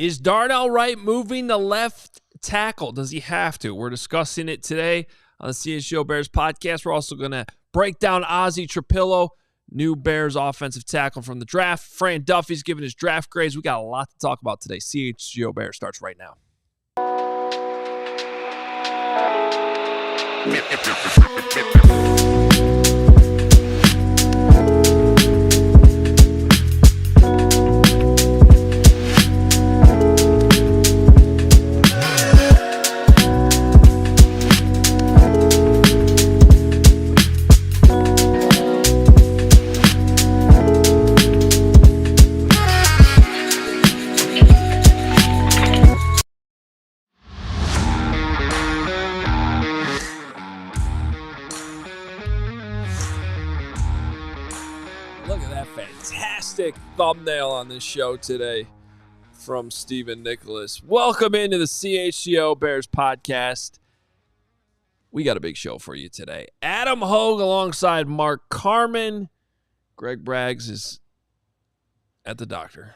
Is Darnell Wright moving to left tackle? Does he have to? We're discussing it today on the CHGO Bears podcast. We're also going to break down Ozzy Trapilo, new Bears offensive tackle from the draft. Fran Duffy's giving his draft grades. We got a lot to talk about today. CHGO Bears starts right now. Fantastic thumbnail on this show today from Stephen Nicholas. Welcome into the CHGO Bears Podcast. We got a big show for you today. Adam Hoge alongside Mark Carman. Greg Braggs is at the doctor,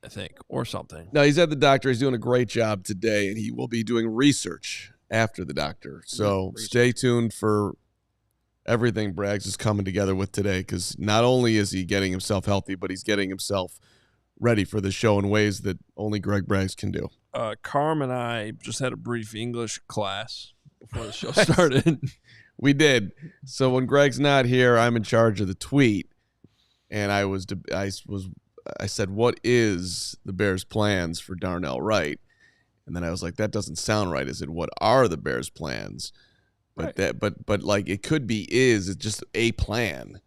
I think, or something. No, he's at the doctor. He's doing a great job today, and he will be doing research after the doctor. So stay tuned for everything Braggs is coming together with today, because not only is he getting himself healthy, but he's getting himself ready for the show in ways that only Greg Braggs can do. Carm and I just had a brief English class before the show started. We did. So when Greg's not here, I'm in charge of the tweet, and I said, "What is the Bears' plans for Darnell Wright?" And then I was like, "That doesn't sound right." Is it what are the Bears' plans? But right. but like it could be it's just a plan.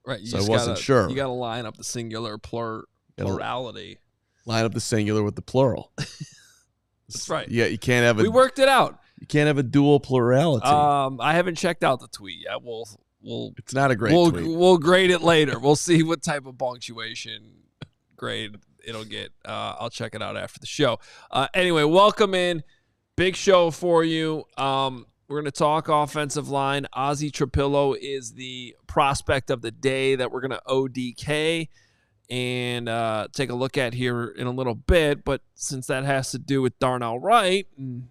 Right. So I wasn't sure. You got to line up the singular plurality. Line up the singular with the plural. That's right. Yeah, you can't have we worked it out. You can't have a dual plurality. I haven't checked out the tweet yet. We'll It's not a great tweet. We'll grade it later. We'll see what type of punctuation grade it'll get. I'll check it out after the show. Anyway, welcome in. Big show for you. We're going to talk offensive line. Ozzy Trapilo is the prospect of the day that we're going to ODK and take a look at here in a little bit. But since that has to do with Darnell Wright and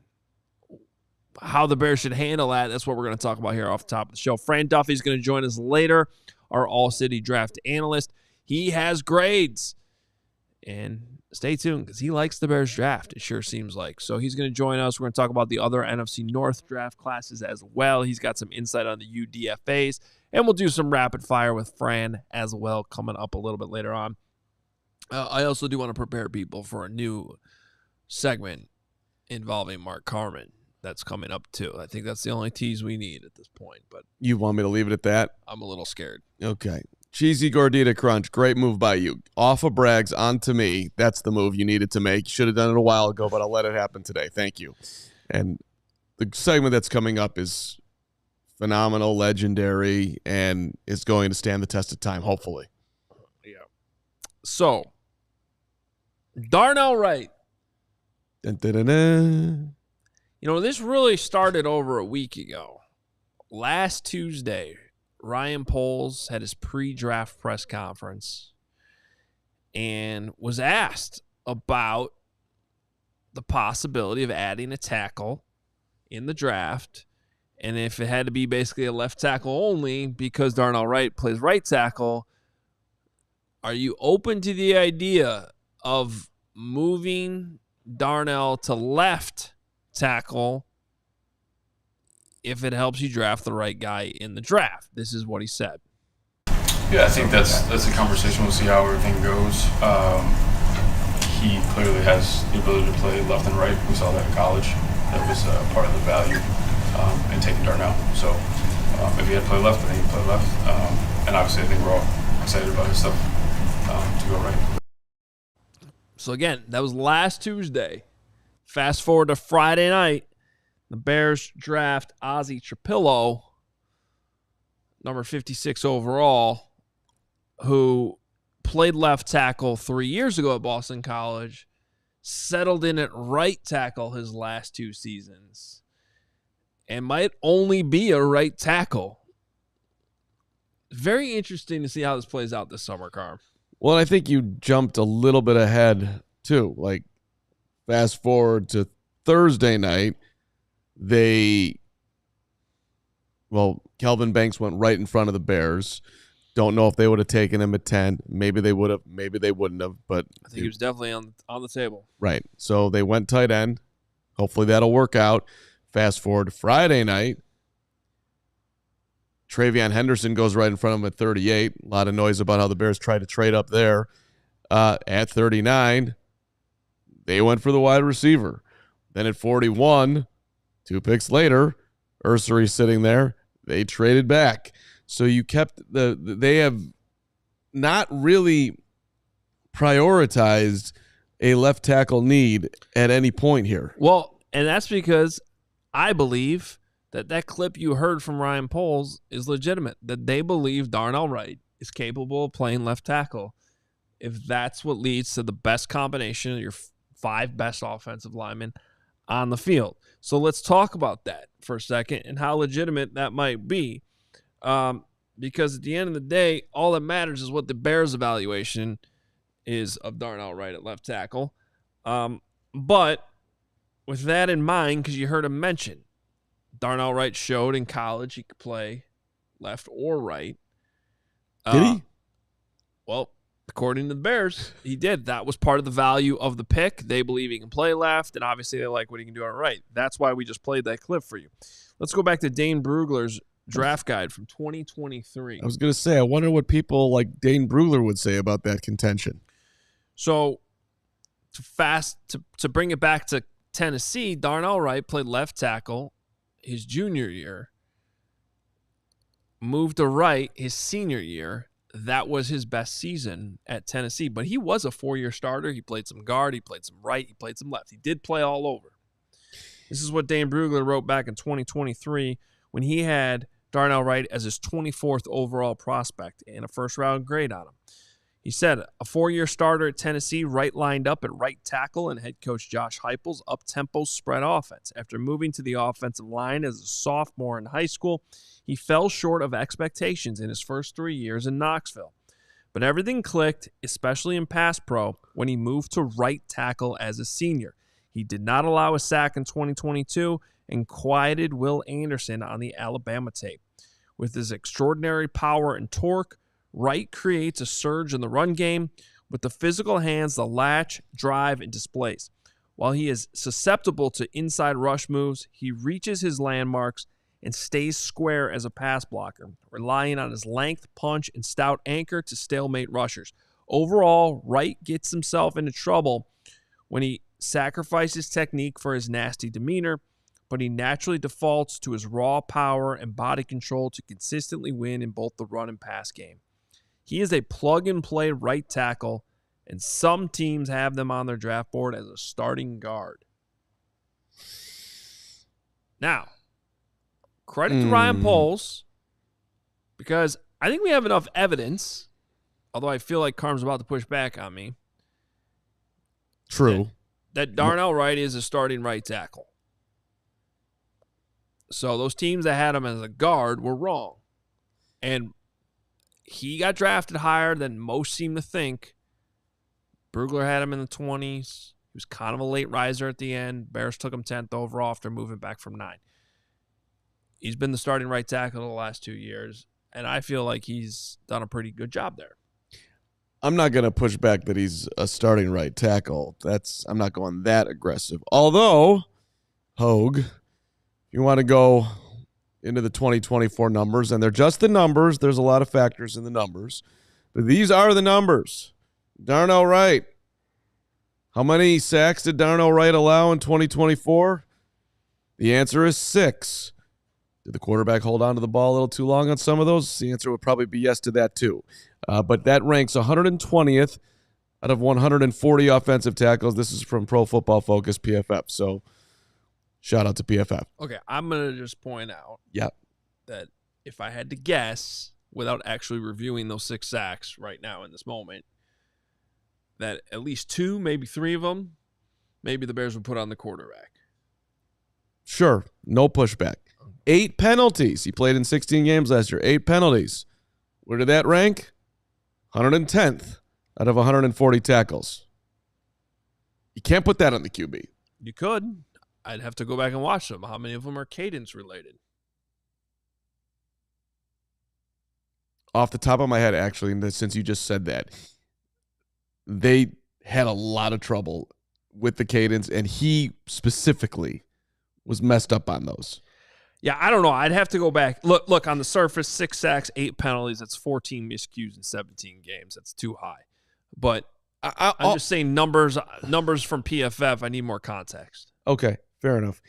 how the Bears should handle that, that's what we're going to talk about here off the top of the show. Fran Duffy is going to join us later, our ALLCITY draft analyst. He has grades. And stay tuned because he likes the Bears draft, it sure seems like. So he's going to join us. We're going to talk about the other NFC North draft classes as well. He's got some insight on the UDFAs. And we'll do some rapid fire with Fran as well coming up a little bit later on. I also do want to prepare people for a new segment involving Mark Carman that's coming up too. I think that's the only tease we need at this point. But you want me to leave it at that? I'm a little scared. Okay. Cheesy Gordita Crunch, great move by you. Off of Braggs, onto me. That's the move you needed to make. You should have done it a while ago, but I'll let it happen today. Thank you. And the segment that's coming up is phenomenal, legendary, and is going to stand the test of time, hopefully. Yeah. So, Darnell Wright. Dun, dun, dun, dun. You know, this really started over a week ago. Last Tuesday, Ryan Poles had his pre-draft press conference and was asked about the possibility of adding a tackle in the draft, and if it had to be basically a left tackle only because Darnell Wright plays right tackle, are you open to the idea of moving Darnell to left tackle if it helps you draft the right guy in the draft? This is what he said. Yeah, I think that's a conversation. We'll see how everything goes. He clearly has the ability to play left and right. We saw that in college. That was part of the value in taking Darnell. So if he had to play left, then he could play left. And obviously I think we're all excited about his stuff to go right. So again, that was last Tuesday. Fast forward to Friday night. The Bears draft Ozzy Trapilo, number 56 overall, who played left tackle 3 years ago at Boston College, settled in at right tackle his last two seasons, and might only be a right tackle. Very interesting to see how this plays out this summer, Carm. Well, I think you jumped a little bit ahead, too. Like, Fast forward to Thursday night, Kelvin Banks went right in front of the Bears. Don't know if they would have taken him at 10. Maybe they would have. Maybe they wouldn't have. But I think he was definitely on the table. Right. So they went tight end. Hopefully that'll work out. Fast forward to Friday night. Travion Henderson goes right in front of him at 38. A lot of noise about how the Bears tried to trade up there. At 39, they went for the wide receiver. Then at 41, 2 picks later, Ursery sitting there. They traded back. So you kept they have not really prioritized a left tackle need at any point here. Well, and that's because I believe that clip you heard from Ryan Poles is legitimate, that they believe Darnell Wright is capable of playing left tackle if that's what leads to the best combination of your 5 best offensive linemen on the field. So let's talk about that for a second and how legitimate that might be. Because at the end of the day, all that matters is what the Bears' evaluation is of Darnell Wright at left tackle. But with that in mind, because you heard him mention, Darnell Wright showed in college he could play left or right. Did he? Well, according to the Bears, he did. That was part of the value of the pick. They believe he can play left, and obviously they like what he can do on right. That's why we just played that clip for you. Let's go back to Dane Brugler's draft guide from 2023. I was going to say, I wonder what people like Dane Brugler would say about that contention. So to bring it back to Tennessee, Darnell Wright played left tackle his junior year, moved to right his senior year. That was his best season at Tennessee, but he was a 4-year starter. He played some guard, he played some right, he played some left. He did play all over. This is what Dane Brugler wrote back in 2023 when he had Darnell Wright as his 24th overall prospect and a first-round grade on him. He said, a 4-year starter at Tennessee, Wright lined up at right tackle and head coach Josh Heupel's up-tempo spread offense. After moving to the offensive line as a sophomore in high school, he fell short of expectations in his first 3 years in Knoxville. But everything clicked, especially in pass pro, when he moved to right tackle as a senior. He did not allow a sack in 2022 and quieted Will Anderson on the Alabama tape. With his extraordinary power and torque, Wright creates a surge in the run game with the physical hands, the latch, drive, and displays. While he is susceptible to inside rush moves, he reaches his landmarks and stays square as a pass blocker, relying on his length, punch, and stout anchor to stalemate rushers. Overall, Wright gets himself into trouble when he sacrifices technique for his nasty demeanor, but he naturally defaults to his raw power and body control to consistently win in both the run and pass game. He is a plug-and-play right tackle, and some teams have them on their draft board as a starting guard. Now, credit to Ryan Poles, because I think we have enough evidence, although I feel like Carm's about to push back on me. True. That Darnell Wright is a starting right tackle. So those teams that had him as a guard were wrong. And he got drafted higher than most seem to think. Brugler had him in the 20s. He was kind of a late riser at the end. Bears took him 10th overall after moving back from 9. He's been the starting right tackle the last 2 years, and I feel like he's done a pretty good job there. I'm not going to push back that he's a starting right tackle. I'm not going that aggressive. Although, Hoge, if you want to go into the 2024 numbers, and they're just the numbers. There's a lot of factors in the numbers. But these are the numbers. Darnell Wright. How many sacks did Darnell Wright allow in 2024? The answer is 6. Did the quarterback hold on to the ball a little too long on some of those? The answer would probably be yes to that too. But that ranks 120th out of 140 offensive tackles. This is from Pro Football Focus, PFF. So shout out to PFF. Okay, I'm going to just point out that if I had to guess, without actually reviewing those 6 sacks right now in this moment, that at least 2, maybe 3 of them, maybe the Bears would put on the quarterback. Sure, no pushback. 8 penalties. He played in 16 games last year. 8 penalties. Where did that rank? 110th out of 140 tackles. You can't put that on the QB. You could. I'd have to go back and watch them. How many of them are cadence related? Off the top of my head, actually, and since you just said that, they had a lot of trouble with the cadence, and he specifically was messed up on those. Yeah, I don't know. I'd have to go back. Look on the surface, 6 sacks, 8 penalties. That's 14 miscues in 17 games. That's too high. But I'm just saying numbers from PFF. I need more context. Okay, fair enough.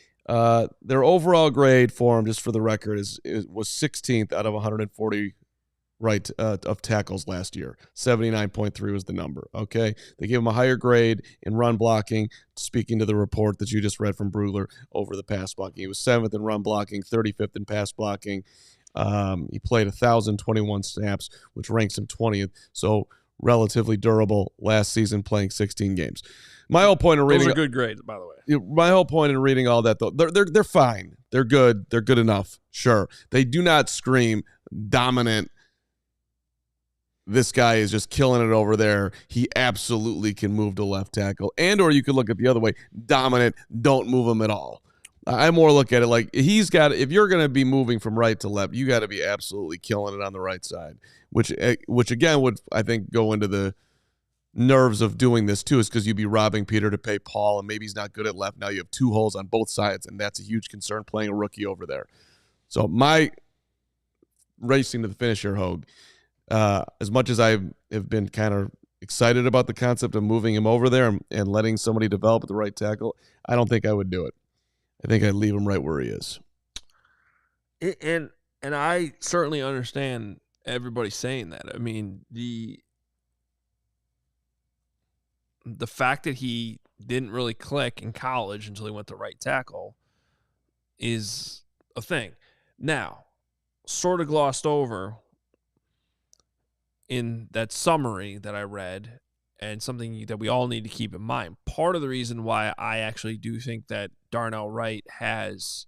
Their overall grade for him, just for the record, was 16th out of 140 right of tackles last year. 79.3 was the number. Okay, they gave him a higher grade in run blocking. Speaking to the report that you just read from Brugler over the pass blocking, he was 7th in run blocking, 35th in pass blocking. He played 1,021 snaps, which ranks him 20th. So relatively durable last season, playing 16 games. My whole point in reading those are good grades, by the way. My whole point in reading all that, though, they're fine. They're good. They're good enough. Sure, they do not scream dominant. This guy is just killing it over there. He absolutely can move to left tackle. Or you could look at the other way. Dominant, don't move him at all. I more look at it like if you're going to be moving from right to left, you got to be absolutely killing it on the right side, which again would, I think, go into the nerves of doing this too, is because you'd be robbing Peter to pay Paul, and maybe he's not good at left. Now you have 2 holes on both sides, and that's a huge concern playing a rookie over there. So my racing to the finish here, Hoge, as much as I have been kind of excited about the concept of moving him over there and letting somebody develop at the right tackle, I don't think I would do it. I think I'd leave him right where he is. And I certainly understand everybody saying that. I mean, the fact that he didn't really click in college until he went to right tackle is a thing. Now, sort of glossed over in that summary that I read, and something that we all need to keep in mind. Part of the reason why I actually do think that Darnell Wright has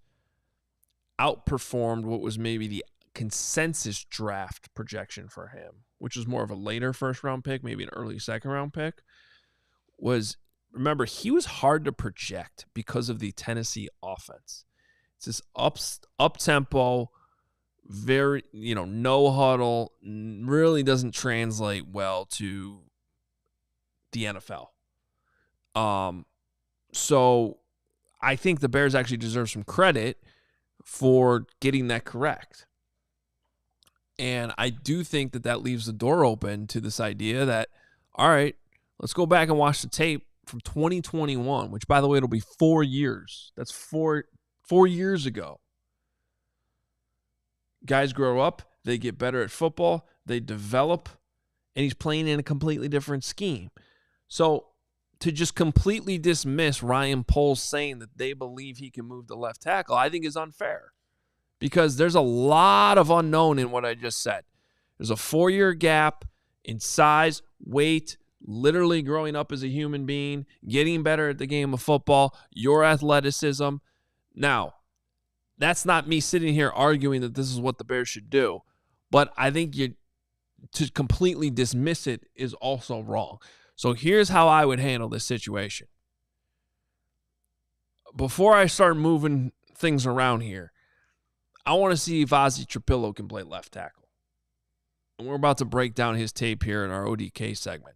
outperformed what was maybe the consensus draft projection for him, which was more of a later first-round pick, maybe an early second-round pick, was, remember, he was hard to project because of the Tennessee offense. It's this up-tempo, very, no huddle, really doesn't translate well to the NFL. So I think the Bears actually deserve some credit for getting that correct. And I do think that leaves the door open to this idea that, all right, let's go back and watch the tape from 2021, which, by the way, it'll be 4 years. That's four years ago. Guys grow up, they get better at football, they develop, and he's playing in a completely different scheme. So to just completely dismiss Ryan Poles saying that they believe he can move to left tackle, I think is unfair, because there's a lot of unknown in what I just said. There's a 4-year gap in size, weight, literally growing up as a human being, getting better at the game of football, your athleticism. Now, that's not me sitting here arguing that this is what the Bears should do, but I think to completely dismiss it is also wrong. So here's how I would handle this situation. Before I start moving things around here, I want to see if Ozzy Trapilo can play left tackle. And we're about to break down his tape here in our ODK segment.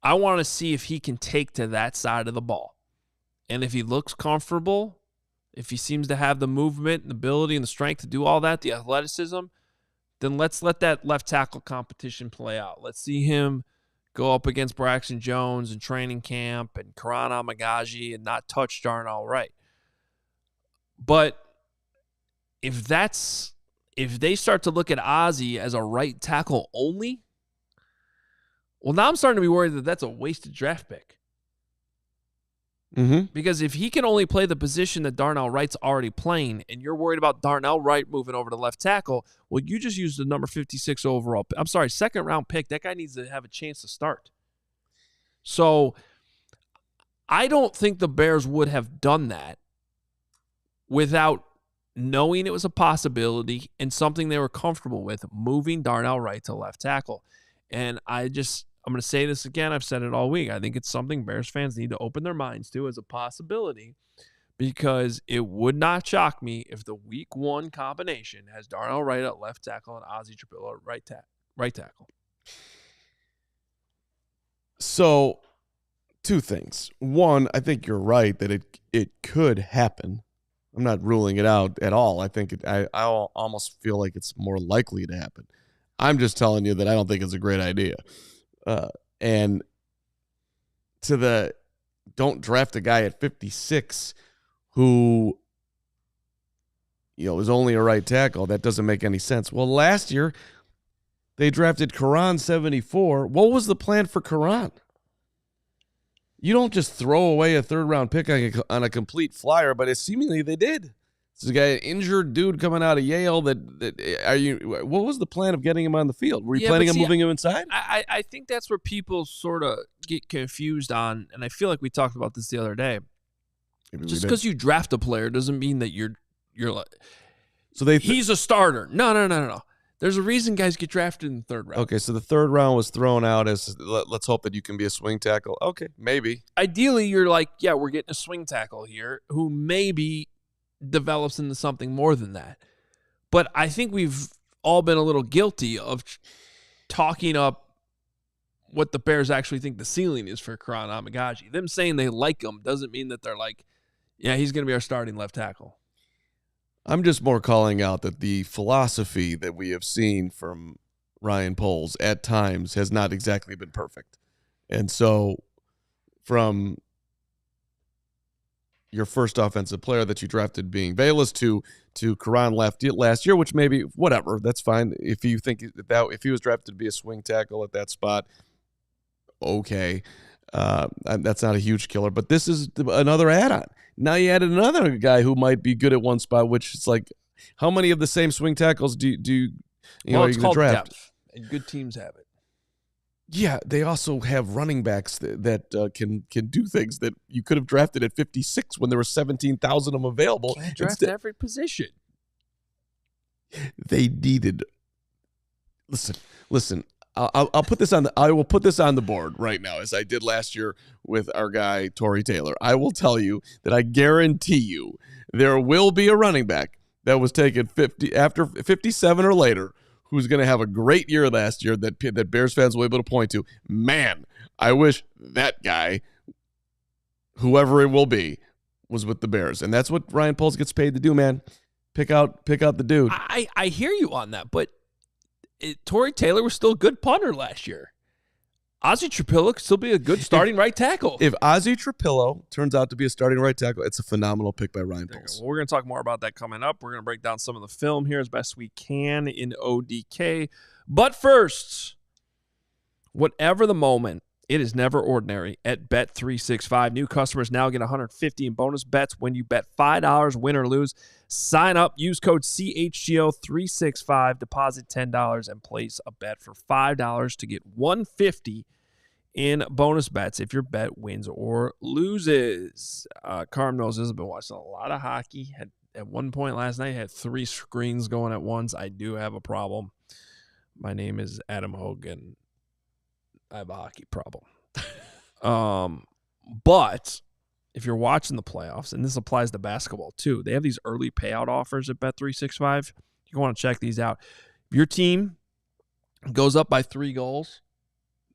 I want to see if he can take to that side of the ball. And if he looks comfortable, if he seems to have the movement and the ability and the strength to do all that, the athleticism, then let's let that left tackle competition play out. Let's see him go up against Braxton Jones in training camp and Karan Amagaji and not touch Darnell Wright. But if they start to look at Ozzy as a right tackle only, well, now I'm starting to be worried that that's a wasted draft pick. Mm-hmm. Because if he can only play the position that Darnell Wright's already playing, and you're worried about Darnell Wright moving over to left tackle, well, you just used the number 56 overall. I'm sorry, second-round pick. That guy needs to have a chance to start. So I don't think the Bears would have done that without knowing it was a possibility and something they were comfortable with, moving Darnell Wright to left tackle. And I I'm going to say this again. I've said it all week. I think it's something Bears fans need to open their minds to as a possibility, because it would not shock me if the week 1 combination has Darnell Wright at left tackle and Ozzy Trapilo at right tackle. So, 2 things. One, I think you're right that it could happen. I'm not ruling it out at all. I think I almost feel like it's more likely to happen. I'm just telling you that I don't think it's a great idea. And to the don't draft a guy at 56 who, is only a right tackle. That doesn't make any sense. Well, last year they drafted Carman 74. What was the plan for Carman? You don't just throw away a 3rd-round pick on a complete flyer, but seemingly they did. This is a guy, an injured dude coming out of Yale. What was the plan of getting him on the field? Were you planning on moving him inside? I think that's where people sort of get confused on, and I feel like we talked about this the other day. Just because you draft a player doesn't mean that you're like, he's a starter. No. There's a reason guys get drafted in the 3rd round. Okay, so the 3rd round was thrown out as let's hope that you can be a swing tackle. Okay, maybe. Ideally, you're like, yeah, we're getting a swing tackle here who maybe develops into something more than that. But I think we've all been a little guilty of talking up what the Bears actually think the ceiling is for Karan Amagaji. Them saying they like him doesn't mean that they're like, yeah, he's going to be our starting left tackle. I'm just more calling out that the philosophy that we have seen from Ryan Poles at times has not exactly been perfect. And so from your first offensive player that you drafted being Bayless to Karan left last year, which maybe, whatever, that's fine. If you think that if he was drafted to be a swing tackle at that spot, okay. That's not a huge killer, but this is another add-on. Now you added another guy who might be good at one spot, which is like, how many of the same swing tackles do you know it's you're called draft? Depth, and good teams have it. Yeah, they also have running backs that can do things that you could have drafted at 56 when there were 17,000 of them available. Can't draft every position. They needed. Listen. I'll put this on I will put this on the board right now, as I did last year with our guy Torrey Taylor. I will tell you that I guarantee you there will be a running back that was taken after 57 or later who's going to have a great year last year that Bears fans will be able to point to. Man, I wish that guy, whoever it will be, was with the Bears, and that's what Ryan Poles gets paid to do. Man, pick out the dude. I hear you on that, but. Torrey Taylor was still a good punter last year. Ozzy Trapilo could still be a good starting right tackle. If Ozzy Trapilo turns out to be a starting right tackle, it's a phenomenal pick by Ryan Poles. Well, we're going to talk more about that coming up. We're going to break down some of the film here as best we can in ODK. But first, whatever the moment, it is never ordinary at Bet365. New customers now get $150 in bonus bets when you bet $5, win or lose. Sign up, use code CHGO365, deposit $10, and place a bet for $5 to get $150 in bonus bets if your bet wins or loses. Carm knows this. I've been watching a lot of hockey. At one point last night, had 3 screens going at once. I do have a problem. My name is Adam Hoge, and I have a hockey problem. But if you're watching the playoffs, and this applies to basketball too, they have these early payout offers at Bet365. You want to check these out. If your team goes up by 3 goals,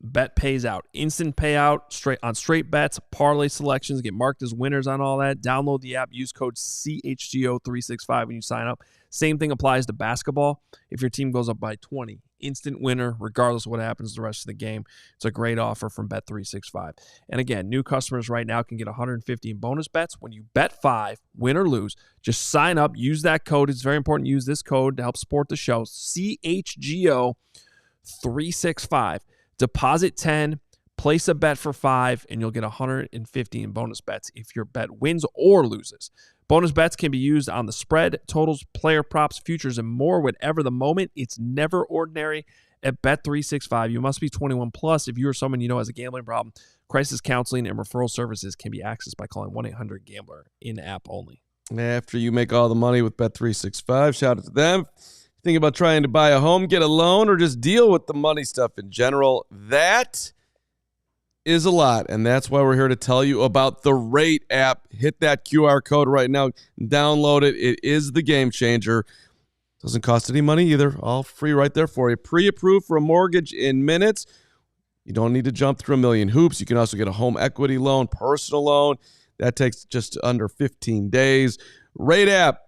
bet pays out. Instant payout straight bets, parlay selections, get marked as winners on all that. Download the app, use code CHGO365 when you sign up. Same thing applies to basketball. If your team goes up by 20, instant winner, regardless of what happens the rest of the game. It's a great offer from Bet365. And again, new customers right now can get $150 in bonus bets when you bet 5, win or lose. Just sign up, use that code. It's very important to use this code to help support the show. CHGO365. Deposit 10, place a bet for 5, and you'll get $150 in bonus bets if your bet wins or loses. Bonus bets can be used on the spread, totals, player props, futures, and more. Whatever the moment, it's never ordinary at Bet365. You must be 21 plus. If you or someone you know has a gambling problem, crisis counseling and referral services can be accessed by calling 1-800-GAMBLER in-app only. After you make all the money with Bet365, shout out to them. Think about trying to buy a home, get a loan, or just deal with the money stuff in general. That is a lot, and that's why we're here to tell you about the Rate app. Hit that QR code right now. Download it. It is the game changer. Doesn't cost any money either. All free right there for you. Pre-approved for a mortgage in minutes. You don't need to jump through a million hoops. You can also get a home equity loan, personal loan. That takes just under 15 days. Rate app.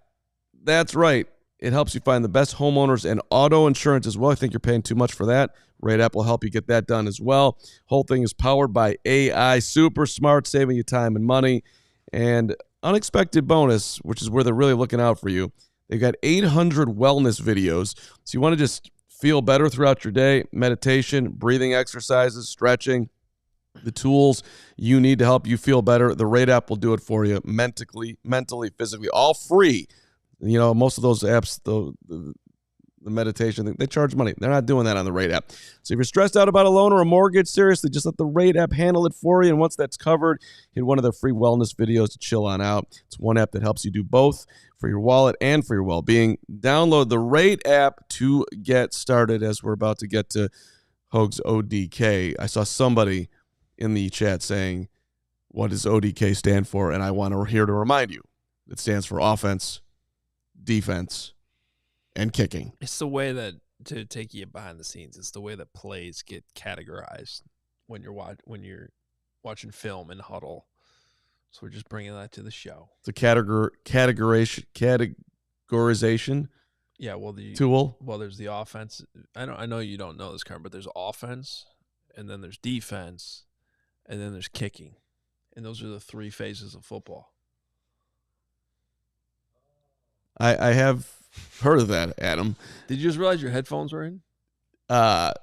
That's right. It helps you find the best homeowners and auto insurance as well. I think you're paying too much for that. Rate app will help you get that done as well. Whole thing is powered by AI. Super smart, saving you time and money. And unexpected bonus, which is where they're really looking out for you. They've got 800 wellness videos. So you want to just feel better throughout your day. Meditation, breathing exercises, stretching. The tools you need to help you feel better. The Rate app will do it for you mentally, physically, all free. You know, most of those apps, the meditation, they charge money. They're not doing that on the Rate app. So if you're stressed out about a loan or a mortgage, seriously, just let the Rate app handle it for you. And once that's covered, hit one of their free wellness videos to chill on out. It's one app that helps you do both for your wallet and for your well-being. Download the Rate app to get started as we're about to get to Hoge's ODK. I saw somebody in the chat saying, what does ODK stand for? And I want to here to remind you, it stands for offense, defense, and kicking. It's the way that, to take you behind the scenes, it's the way that plays get categorized when you're watching film in huddle. So we're just bringing that to the show. It's a categorization. Yeah, tool. Well, there's the offense. I know you don't know this, Carmen, but there's offense, and then there's defense, and then there's kicking, and those are the three phases of football. I have heard of that, Adam. Did you just realize your headphones were in? Yeah,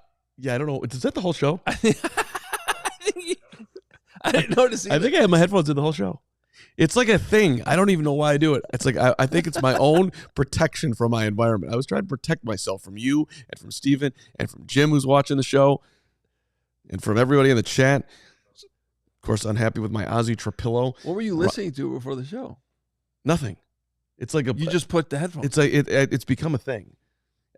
I don't know. Is that the whole show? I didn't notice either. I think I have my headphones in the whole show. It's like a thing. I don't even know why I do it. It's like I think it's my own protection from my environment. I was trying to protect myself from you and from Steven and from Jim, who's watching the show, and from everybody in the chat. Of course, unhappy with my Ozzy Trapilo. What were you listening to before the show? Nothing. It's like you just put the headphones. It's like it's become a thing.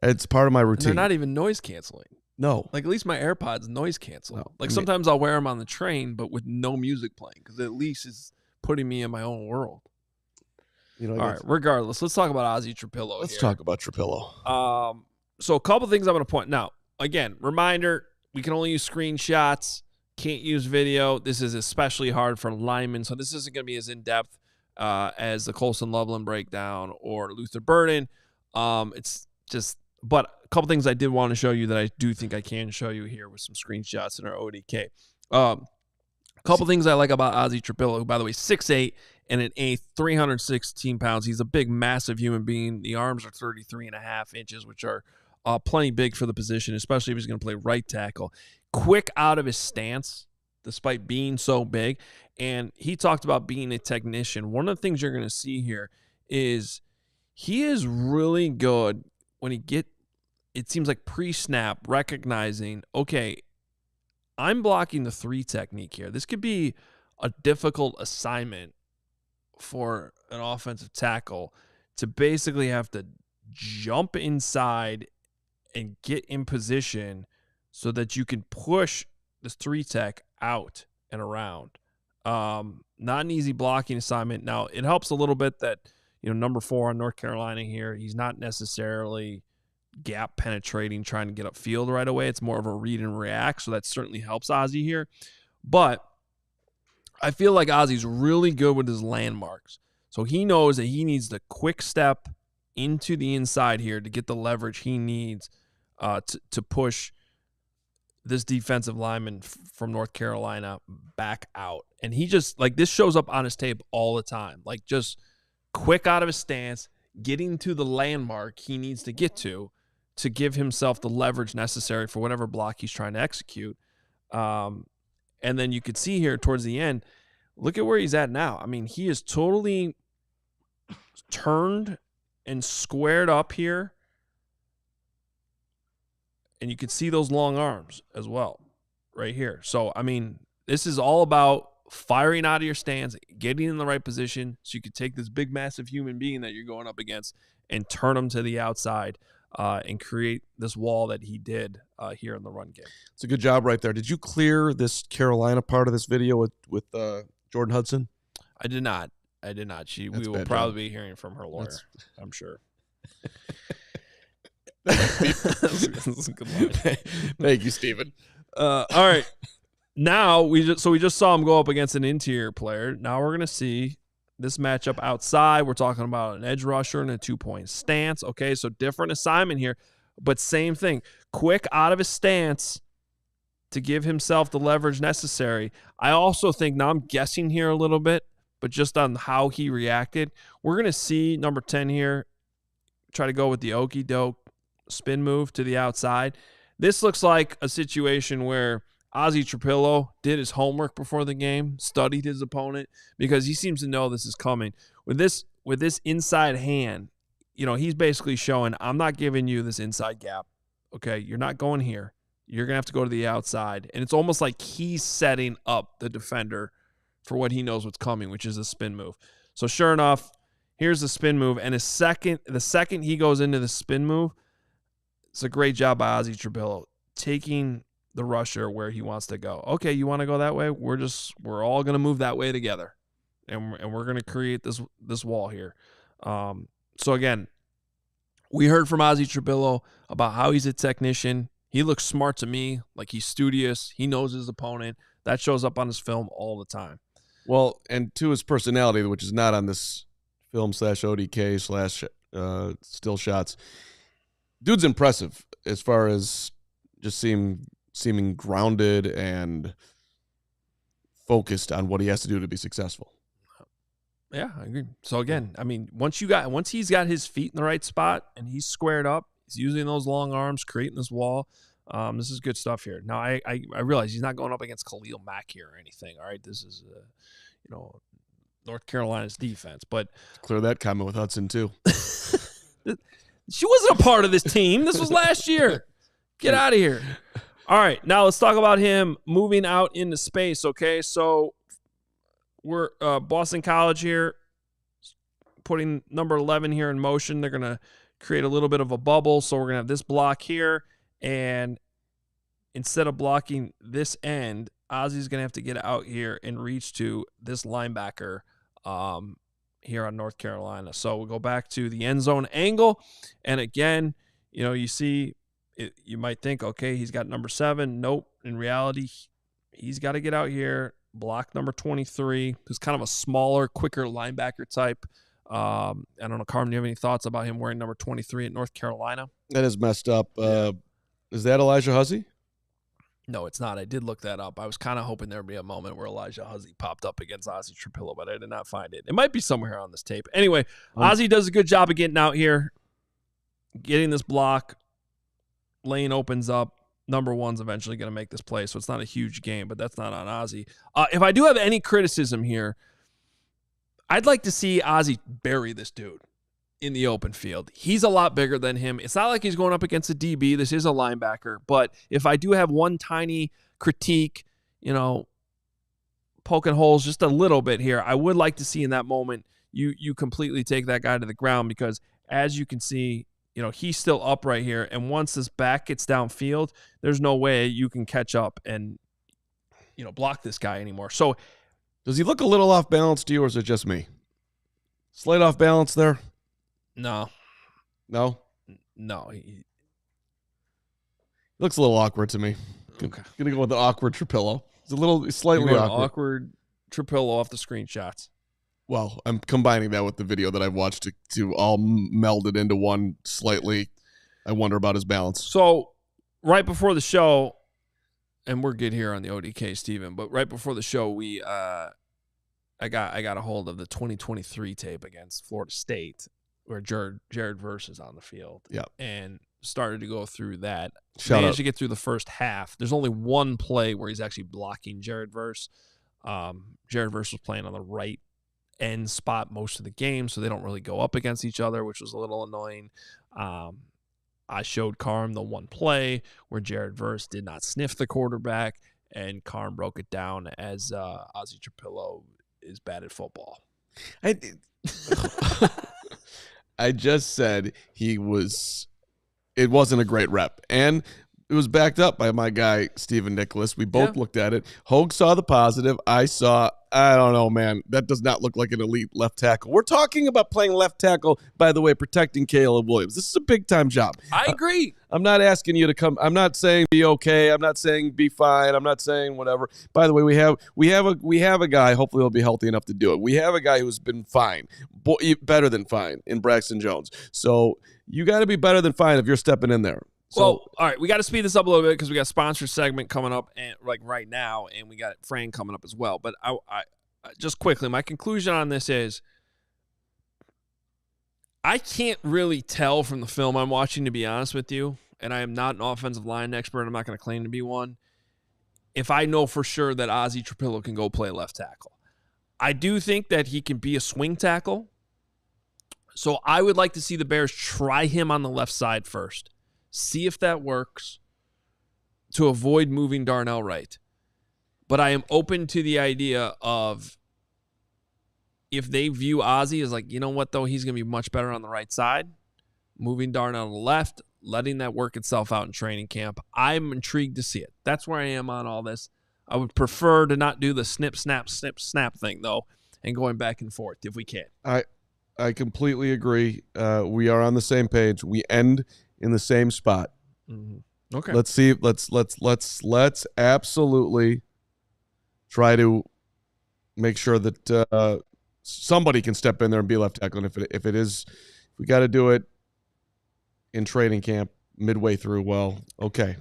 It's part of my routine. And they're not even noise canceling. No. Like at least my AirPods noise cancel. No. Like sometimes I'll wear them on the train, but with no music playing, because at least it's putting me in my own world. You know. All right. Regardless, let's talk about Ozzy Trapilo. Let's talk about Trapilo. So a couple things I'm going to point now. Again, reminder: we can only use screenshots. Can't use video. This is especially hard for linemen, so this isn't going to be as in depth as the Colson Loveland breakdown or Luther Burden. It's just, but a couple things I did want to show you that I do think I can show you here with some screenshots in our ODK. A couple things I like about Ozzy Trapilo, who, by the way, 6'8" and an eighth, 316 pounds. He's a big, massive human being. The arms are 33.5 inches, which are plenty big for the position, especially if he's going to play right tackle. Quick out of his stance, despite being so big. And he talked about being a technician. One of the things you're going to see here is he is really good when it seems like pre-snap, recognizing, okay, I'm blocking the 3 technique here. This could be a difficult assignment for an offensive tackle to basically have to jump inside and get in position so that you can push this 3 tech out and around. Not an easy blocking assignment. Now, it helps a little bit that, number 4 on North Carolina here, he's not necessarily gap penetrating, trying to get upfield right away. It's more of a read and react, so that certainly helps Ozzy here. But I feel like Ozzy's really good with his landmarks. So he knows that he needs the quick step into the inside here to get the leverage he needs to push this defensive lineman from North Carolina back out. And he just, like, this shows up on his tape all the time. Like, just quick out of his stance, getting to the landmark he needs to get to give himself the leverage necessary for whatever block he's trying to execute. And then you could see here towards the end, look at where he's at now. I mean, he is totally turned and squared up here. And you can see those long arms as well right here. So, I mean, this is all about firing out of your stance, getting in the right position so you can take this big, massive human being that you're going up against and turn him to the outside. and create this wall that he did here in the run game. It's a good job right there. Did you clear this Carolina part of this video with Jordan Hudson? I did not. We will probably be hearing from her lawyer, I'm sure. That's a good line. Thank you, Steven. All right. Now, we just saw him go up against an interior player. Now we're going to see this matchup outside. We're talking about an edge rusher and a 2-point stance. Okay, so different assignment here, but same thing. Quick out of his stance to give himself the leverage necessary. I also think, now I'm guessing here a little bit, but just on how he reacted, we're going to see number 10 here try to go with the okey doke spin move to the outside. This looks like a situation where Ozzy Trapilo did his homework before the game, studied his opponent, because he seems to know this is coming. With this inside hand, he's basically showing, I'm not giving you this inside gap. Okay, you're not going here. You're going to have to go to the outside. And it's almost like he's setting up the defender for what he knows what's coming, which is a spin move. So sure enough, here's the spin move. And the second he goes into the spin move, it's a great job by Ozzy Trapilo taking the rusher where he wants to go. Okay, you want to go that way? We're all going to move that way together. And we're going to create this wall here. So again, we heard from Ozzy Trapilo about how he's a technician. He looks smart to me, like he's studious. He knows his opponent. That shows up on his film all the time. Well, and to his personality, which is not on this film /ODK/ still shots. Dude's impressive as far as just seeming grounded and focused on what he has to do to be successful. Yeah, I agree. So again, I mean, once he's got his feet in the right spot and he's squared up, he's using those long arms, creating this wall. This is good stuff here. Now, I realize he's not going up against Khalil Mack here or anything. All right, this is North Carolina's defense, but clear that comment with Hudson too. She wasn't a part of this team. This was last year. Get out of here. All right, now let's talk about him moving out into space, okay? So we're Boston College here, putting number 11 here in motion. They're going to create a little bit of a bubble, so we're going to have this block here, and instead of blocking this end, Ozzy's going to have to get out here and reach to this linebacker here on North Carolina. So we'll go back to the end zone angle, and again, you see it, you might think, okay, he's got number 7. Nope. In reality, he's got to get out here, block number 23, who's kind of a smaller, quicker linebacker type. I don't know, Carman, do you have any thoughts about him wearing number 23 at North Carolina? That is messed up. Is that Elijah Huzzy? No, it's not. I did look that up. I was kind of hoping there would be a moment where Elijah Huzzy popped up against Ozzy Trapilo, but I did not find it. It might be somewhere on this tape. Anyway, Ozzy does a good job of getting out here, getting this block. Lane opens up. Number 1's eventually going to make this play, so it's not a huge game, but that's not on Ozzy. If I do have any criticism here, I'd like to see Ozzy bury this dude in the open field. He's a lot bigger than him. It's not like he's going up against a DB. This is a linebacker. But if I do have one tiny critique, poking holes just a little bit here, I would like to see in that moment you completely take that guy to the ground, because as you can see, he's still up right here. And once this back gets downfield, there's no way you can catch up and, block this guy anymore. So does he look a little off balance to you, or is it just me? Slight off balance there? No. He looks a little awkward to me. Okay. Gonna go with the awkward Trapilo. It's a little slightly awkward Trapilo off the screenshots. Well, I'm combining that with the video that I've watched to all meld it into one slightly. I wonder about his balance. So right before the show, and we're good here on the ODK, Steven, but right before the show, I got a hold of the 2023 tape against Florida State, where Jared Verse is on the field. Yeah. And started to go through that. Managed to get through the first half. There's only one play where he's actually blocking Jared Verse. Jared Verse was playing on the right end spot most of the game, so they don't really go up against each other, which was a little annoying. I showed Carm the one play where Jared Verse did not sniff the quarterback, and Carm broke it down as Ozzy Trapilo is bad at football. I just said he was it wasn't a great rep. And it was backed up by my guy, Steven Nicholas. We both looked at it. Hoge saw the positive. I don't know, man. That does not look like an elite left tackle. We're talking about playing left tackle, by the way, protecting Caleb Williams. This is a big-time job. I agree. I'm not asking you to come. I'm not saying be okay. I'm not saying be fine. I'm not saying whatever. By the way, we have a guy, hopefully he'll be healthy enough to do it. We have a guy who's been fine, better than fine in Braxton Jones. So you got to be better than fine if you're stepping in there. So, well, all right, we got to speed this up a little bit because we got a sponsor segment coming up and right now, and we got Fran coming up as well. But I just quickly, my conclusion on this is I can't really tell from the film I'm watching, to be honest with you, and I am not an offensive line expert. I'm not going to claim to be one. If I know for sure that Ozzy Trapilo can go play left tackle, I do think that he can be a swing tackle. So I would like to see the Bears try him on the left side first. See if that works to avoid moving Darnell Wright. But I am open to the idea of if they view Ozzy as like, you know what, though, he's going to be much better on the right side, moving Darnell to the left, letting that work itself out in training camp. I'm intrigued to see it. That's where I am on all this. I would prefer to not do the snip, snap thing, though, and going back and forth if we can. I completely agree. We are on the same page. We end in the same spot. Mm-hmm. Okay. Let's see. Let's absolutely try to make sure that somebody can step in there and be left tackle. And if we got to do it in training camp midway through, well, okay.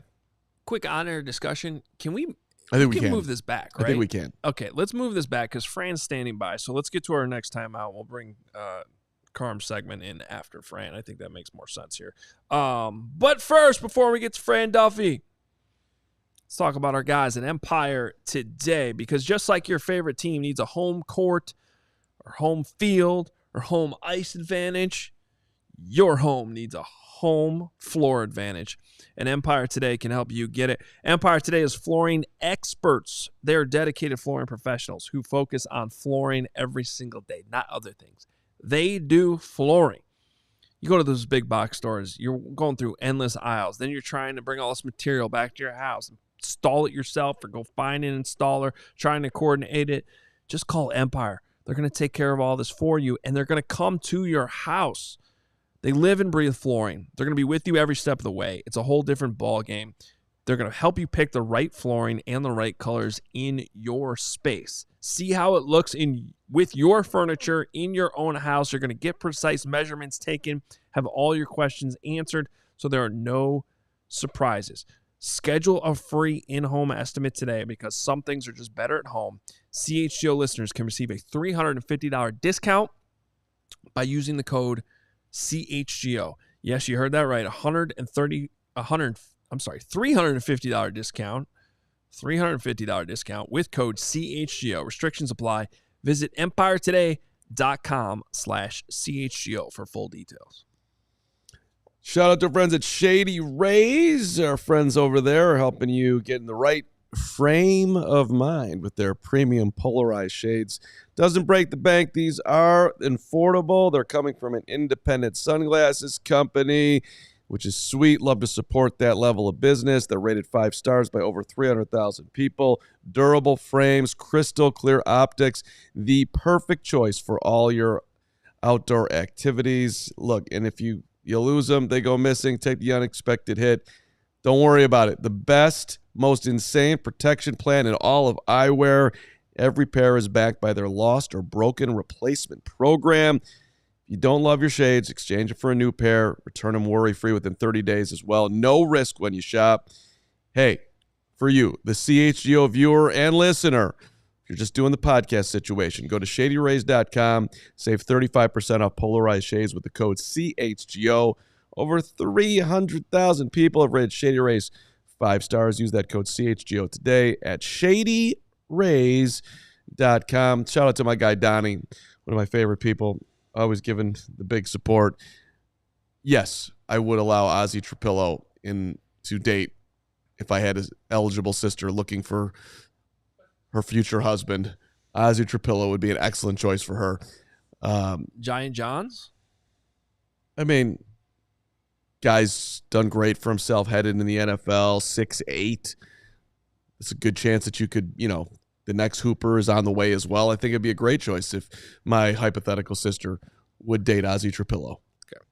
Quick on-air discussion. Can we? I think we can move this back, right? I think we can. Okay, let's move this back because Fran's standing by. So let's get to our next time out. We'll bring Carm's segment in after Fran. I think that makes more sense here. But first, before we get to Fran Duffy, let's talk about our guys at Empire Today, because just like your favorite team needs a home court or home field or home ice advantage, your home needs a home floor advantage. And Empire Today can help you get it. Empire Today is flooring experts. They're dedicated flooring professionals who focus on flooring every single day, not other things. They do flooring. You go to those big box stores, you're going through endless aisles. Then you're trying to bring all this material back to your house, install it yourself, or go find an installer, trying to coordinate it. Just call Empire. They're going to take care of all this for you, and they're going to come to your house. They live and breathe flooring. They're going to be with you every step of the way. It's a whole different ball game. They're going to help you pick the right flooring and the right colors in your space. See how it looks with your furniture in your own house. You're going to get precise measurements taken, have all your questions answered, so there are no surprises. Schedule a free in-home estimate today because some things are just better at home. CHGO listeners can receive a $350 discount by using the code CHGO. Yes, you heard that right. $350 discount. $350 discount with code CHGO. Restrictions apply. Visit empiretoday.com/CHGO for full details. Shout out to friends at Shady Rays. Our friends over there are helping you get in the right frame of mind with their premium polarized shades. Doesn't break the bank. These are affordable. They're coming from an independent sunglasses company, which is sweet. Love to support that level of business. They're rated 5 stars by over 300,000 people. Durable frames, crystal clear optics, the perfect choice for all your outdoor activities. Look, and if you lose them, they go missing, take the unexpected hit. Don't worry about it. The best, most insane protection plan in all of eyewear. Every pair is backed by their lost or broken replacement program. If you don't love your shades, exchange it for a new pair. Return them worry-free within 30 days as well. No risk when you shop. Hey, for you, the CHGO viewer and listener, if you're just doing the podcast situation, go to shadyrays.com. Save 35% off polarized shades with the code CHGO. Over 300,000 people have rated Shady Rays 5 stars. Use that code CHGO today at shadyrays.com. Shout out to my guy, Donnie, one of my favorite people. Always giving the big support. Yes, I would allow Ozzy Trapilo to date if I had an eligible sister looking for her future husband. Ozzy Trapilo would be an excellent choice for her. Giant John's? I mean, Guy's done great for himself, headed in the NFL, 6'8". It's a good chance that you could, the next Hooper is on the way as well. I think it'd be a great choice if my hypothetical sister would date Ozzy Trapilo. Okay.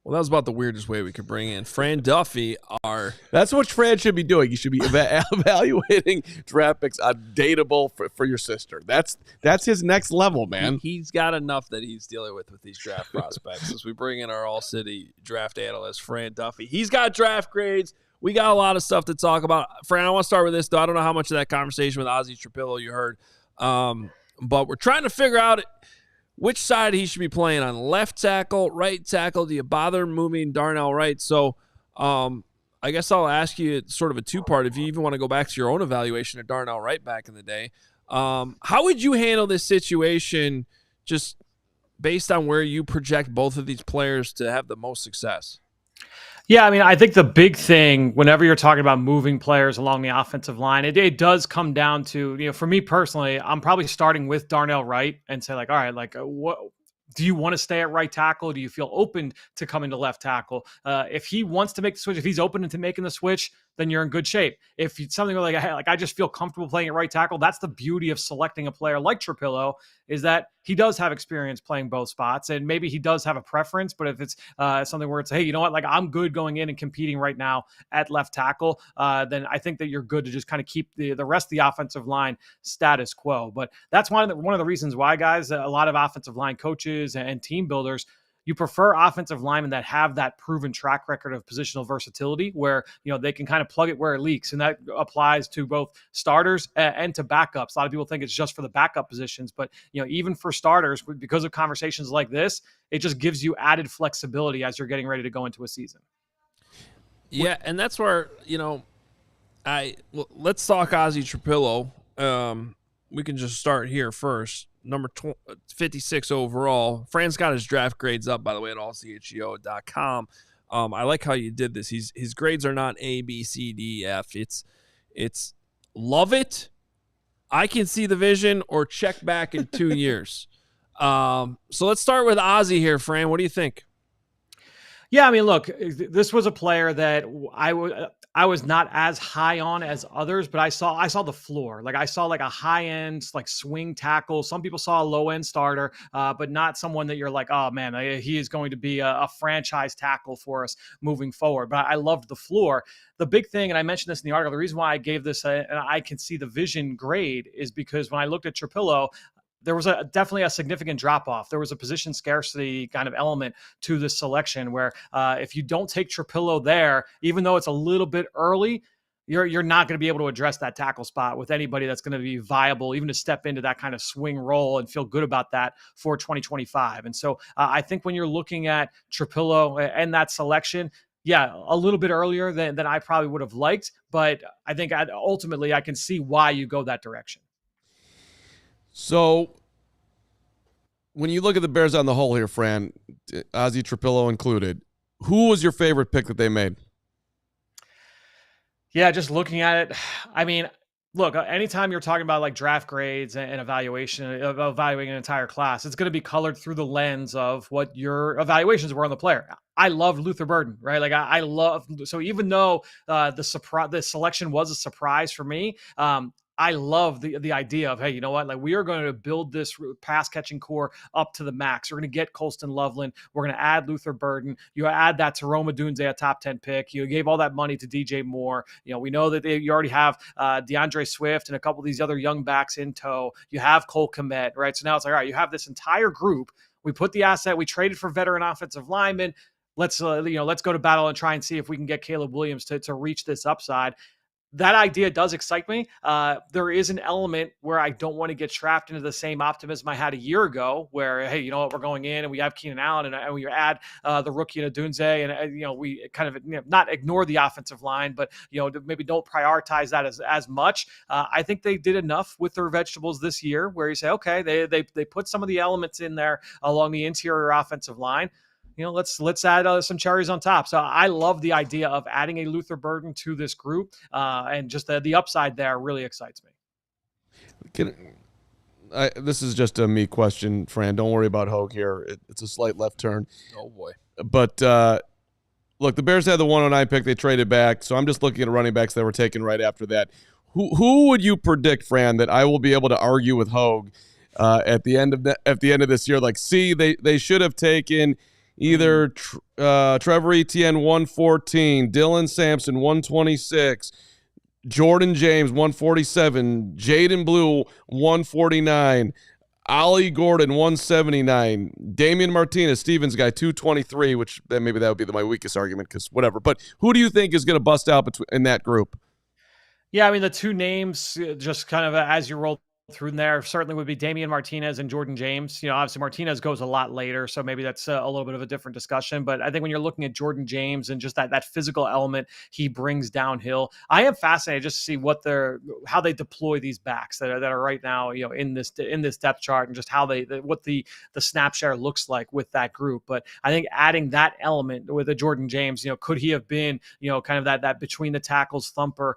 Well, that was about the weirdest way we could bring in Fran Duffy. That's what Fran should be doing. You should be evaluating draft picks on dateable for your sister. That's his next level, man. He's got enough that he's dealing with these draft prospects. As we bring in our All-City draft analyst, Fran Duffy. He's got draft grades. We got a lot of stuff to talk about. Fran, I want to start with this, though. I don't know how much of that conversation with Ozzy Trapilo you heard, but we're trying to figure out which side he should be playing on, left tackle, right tackle. Do you bother moving Darnell Wright? So I guess I'll ask you sort of a two-part. If you even want to go back to your own evaluation of Darnell Wright back in the day, how would you handle this situation just based on where you project both of these players to have the most success? Yeah, I mean, I think the big thing whenever you're talking about moving players along the offensive line, it does come down to, for me personally, I'm probably starting with Darnell Wright and say, like, all right, like, what do you want to stay at right tackle? Do you feel open to coming to left tackle? If he wants to make the switch, if he's open to making the switch, then you're in good shape. If it's something like, hey, like I just feel comfortable playing at right tackle, that's the beauty of selecting a player like Trapilo, is that he does have experience playing both spots, and maybe he does have a preference. But if it's something where it's, hey, you know what, like I'm good going in and competing right now at left tackle, then I think that you're good to just kind of keep the rest of the offensive line status quo. But that's one of the reasons why, guys, a lot of offensive line coaches and team builders, you prefer offensive linemen that have that proven track record of positional versatility where, they can kind of plug it where it leaks. And that applies to both starters and to backups. A lot of people think it's just for the backup positions, but, even for starters, because of conversations like this, it just gives you added flexibility as you're getting ready to go into a season. Yeah. And that's where, let's talk Ozzy Trapilo. We can just start here first. Number 56 overall. Fran's got his draft grades up, by the way, at allchgo.com. I like how you did this. His grades are not A, B, C, D, F. It's love it, I can see the vision, or check back in 2 years. So let's start with Ozzy here, Fran. What do you think? Yeah, I mean, look, this was a player that I was not as high on as others, but I saw the floor. Like I saw like a high end, like swing tackle. Some people saw a low end starter, but not someone that you're like, oh man, he is going to be a franchise tackle for us moving forward. But I loved the floor. The big thing, and I mentioned this in the article, the reason why I gave this and I can see the vision grade is because when I looked at Trapilo, there was definitely a significant drop-off. There was a position scarcity kind of element to this selection where if you don't take Trapilo there, even though it's a little bit early, you're not going to be able to address that tackle spot with anybody that's going to be viable, even to step into that kind of swing role and feel good about that for 2025. And so I think when you're looking at Trapilo and that selection, yeah, a little bit earlier than I probably would have liked, but I think ultimately I can see why you go that direction. So when you look at the Bears on the whole here, Fran, Ozzy Trapilo included, who was your favorite pick that they made? Yeah, just looking at it, I mean, look, anytime you're talking about like draft grades and evaluating an entire class, it's going to be colored through the lens of what your evaluations were on the player. I love Luther Burden, right? Like I love, so even though the selection was a surprise for me, I love the idea of, hey, you know what? Like we are going to build this pass catching core up to the max. We're going to get Colston Loveland. We're going to add Luther Burden. You add that to Rome Odunze, a top 10 pick. You gave all that money to DJ Moore. We know that you already have DeAndre Swift and a couple of these other young backs in tow. You have Cole Kmet, right? So now it's like, all right, you have this entire group. We put the asset. We traded for veteran offensive linemen. Let's go to battle and try and see if we can get Caleb Williams to reach this upside. That idea does excite me. There is an element where I don't want to get trapped into the same optimism I had a year ago where, hey, you know what, we're going in and we have Keenan Allen and we add the rookie in Odunze and, we kind of not ignore the offensive line, but, maybe don't prioritize that as much. I think they did enough with their vegetables this year where you say, okay, they put some of the elements in there along the interior offensive line. Let's add some cherries on top. So I love the idea of adding a Luther Burden to this group, and just the upside there really excites me. This is just a me question, Fran. Don't worry about Hoge here. It's a slight left turn. Oh boy! But Look, the Bears had the 109 pick. They traded back. So I'm just looking at running backs that were taken right after that. Who would you predict, Fran, that I will be able to argue with Hoge at the end of this year? Like, they should have taken either Trevor Etienne 114, Dylan Sampson 126, Jordan James 147, Jaden Blue 149, Ollie Gordon 179, Damian Martinez, Stevens guy 223, which then maybe that would be my weakest argument because whatever. But who do you think is going to bust out in that group? Yeah, I mean, the two names just kind of as you roll through there certainly would be Damian Martinez and Jordan James. Obviously Martinez goes a lot later, so maybe that's a little bit of a different discussion. But I think when you're looking at Jordan James and just that physical element he brings downhill, I am fascinated just to see how they deploy these backs that are right now, in this depth chart, and just how what the snap share looks like with that group. But I think adding that element with a Jordan James, could he have been, kind of that between the tackles thumper,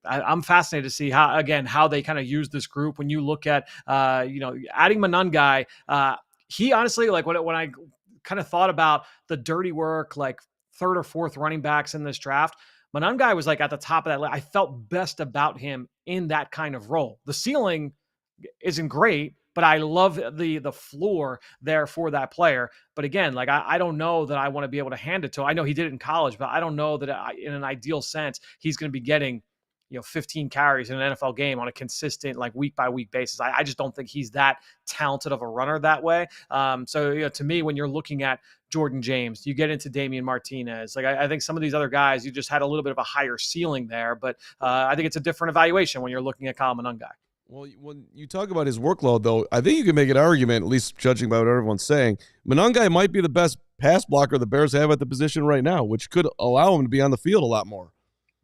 I'm fascinated to see how they kind of use this group. When you look at, adding Monangai, he honestly, like when I kind of thought about the dirty work, like third or fourth running backs in this draft, Monangai was like at the top of that list. I felt best about him in that kind of role. The ceiling isn't great, but I love the floor there for that player. But again, like I don't know that I want to be able to hand it to him. I know he did it in college, but I don't know that in an ideal sense, he's going to be getting 15 carries in an NFL game on a consistent, like week by week basis. I just don't think he's that talented of a runner that way. So to me, when you're looking at Jordan James, you get into Damian Martinez. Like I think some of these other guys, you just had a little bit of a higher ceiling there, but I think it's a different evaluation when you're looking at Carman Cents. Well, when you talk about his workload, though, I think you can make an argument, at least judging by what everyone's saying, Monangai might be the best pass blocker the Bears have at the position right now, which could allow him to be on the field a lot more.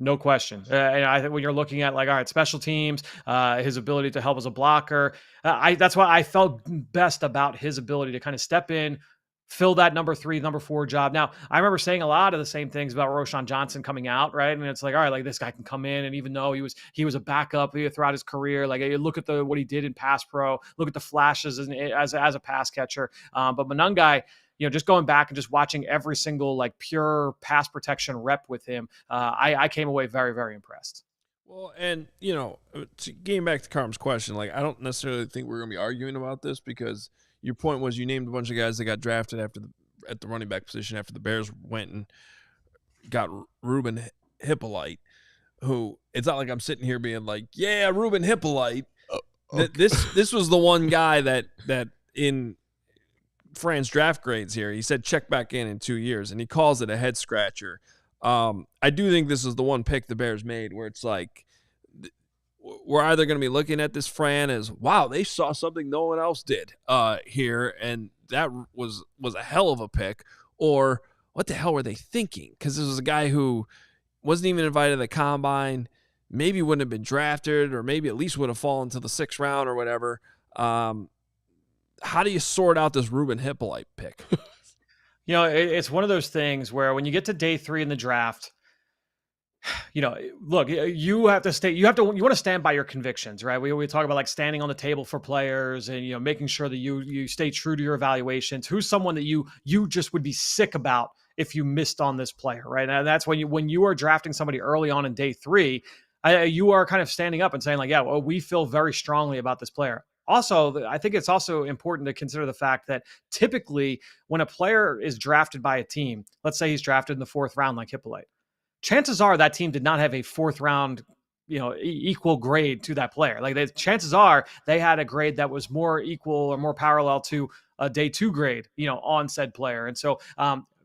No question. And I think when you're looking at, like, all right, special teams, his ability to help as a blocker, that's why I felt best about his ability to kind of step in, fill that number 3, number 4 job. Now, I remember saying a lot of the same things about Roschon Johnson coming out, right? And it's like, all right, like this guy can come in, and even though he was a backup throughout his career, like you look at what he did in pass pro, look at the flashes as a pass catcher. But Monangai, just going back and just watching every single like pure pass protection rep with him, I came away very, very impressed. Well, and getting back to Carm's question, like I don't necessarily think we're going to be arguing about this because your point was you named a bunch of guys that got drafted at the running back position after the Bears went and got Ruben Hippolyte, who it's not like I'm sitting here being like, yeah, Ruben Hippolyte. Okay. This was the one guy that in Fran's draft grades here, he said check back in 2 years, and he calls it a head scratcher. I do think this is the one pick the Bears made where it's like we're either going to be looking at this Fran as, wow, they saw something no one else did here, and that was a hell of a pick, or what the hell were they thinking? Because this was a guy who wasn't even invited to the combine, maybe wouldn't have been drafted, or maybe at least would have fallen to the 6th round or whatever. How do you sort out this Ruben Hippolyte pick? It's one of those things where when you get to day 3 in the draft, look, you want to stand by your convictions, right? We talk about like standing on the table for players and, making sure that you stay true to your evaluations. Who's someone that you just would be sick about if you missed on this player, right? And that's when you are drafting somebody early on in day 3, you are kind of standing up and saying like, yeah, well, we feel very strongly about this player. Also, I think it's also important to consider the fact that typically when a player is drafted by a team, let's say he's drafted in the 4th round like Hippolyte, chances are that team did not have a 4th round, equal grade to that player. Like chances are they had a grade that was more equal or more parallel to a day 2 grade, on said player. And so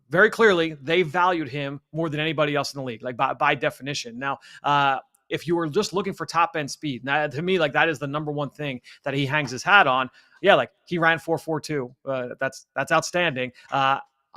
very clearly they valued him more than anybody else in the league, like by definition. Now, if you were just looking for top end speed, now to me, like that is the number one thing that he hangs his hat on. Yeah, like he ran 4.42. That's outstanding.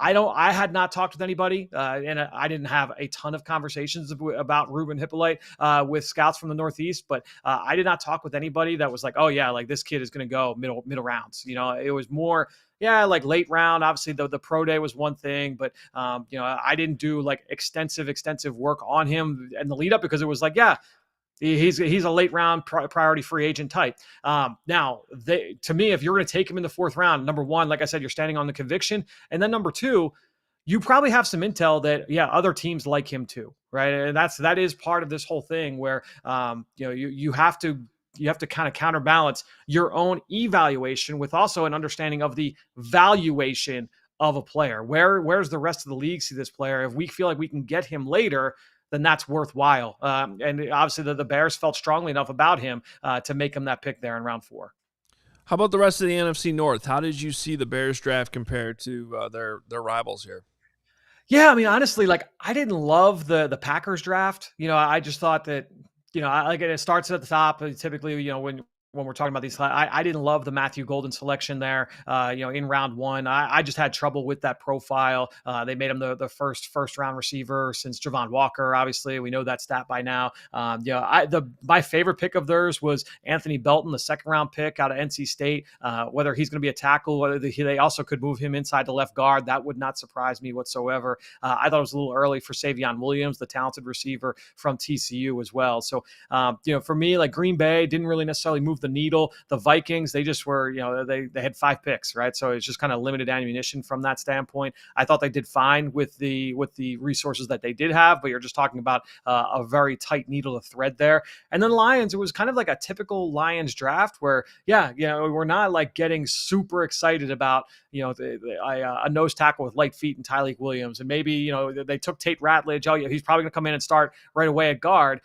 I had not talked with anybody, and I didn't have a ton of conversations about Ruben Hippolyte with scouts from the Northeast, but I did not talk with anybody that was like, oh yeah, like this kid is going to go middle rounds. It was more, yeah, like late round. Obviously, the pro day was one thing, but I didn't do like extensive work on him in the lead up because it was like, yeah, he's a late round priority free agent type. Now, to me, if you're going to take him in the 4th round, number one, like I said, you're standing on the conviction, and then number 2, you probably have some intel that, other teams like him too, right? And that is part of this whole thing where, you have to kind of counterbalance your own evaluation with also an understanding of the valuation of a player. Where's the rest of the league see this player? If we feel like we can get him later, then that's worthwhile. And obviously the Bears felt strongly enough about him to make him that pick there in round 4. How about the rest of the NFC North? How did you see the Bears draft compared to their rivals here? Yeah, I mean, honestly, like I didn't love the Packers draft. I just thought that, it starts at the top. Typically, when we're talking about these, I didn't love the Matthew Golden selection there, in round 1. I just had trouble with that profile. They made him the first round receiver since Javon Walker. Obviously, we know that stat by now. My favorite pick of theirs was Anthony Belton, the 2nd round pick out of NC State. Whether he's going to be a tackle, whether they also could move him inside the left guard, that would not surprise me whatsoever. I thought it was a little early for Savion Williams, the talented receiver from TCU as well. So, for me, like Green Bay didn't really necessarily move the needle. The Vikings, they just were, they had 5 picks, right? So it's just kind of limited ammunition from that standpoint. I thought they did fine with the resources that they did have, but you're just talking about a very tight needle to thread there. And then Lions, it was kind of like a typical Lions draft where, we're not like getting super excited about, a nose tackle with light feet and Tyleik Williams. And maybe, they took Tate Ratledge. Oh, yeah, he's probably going to come in and start right away at guard.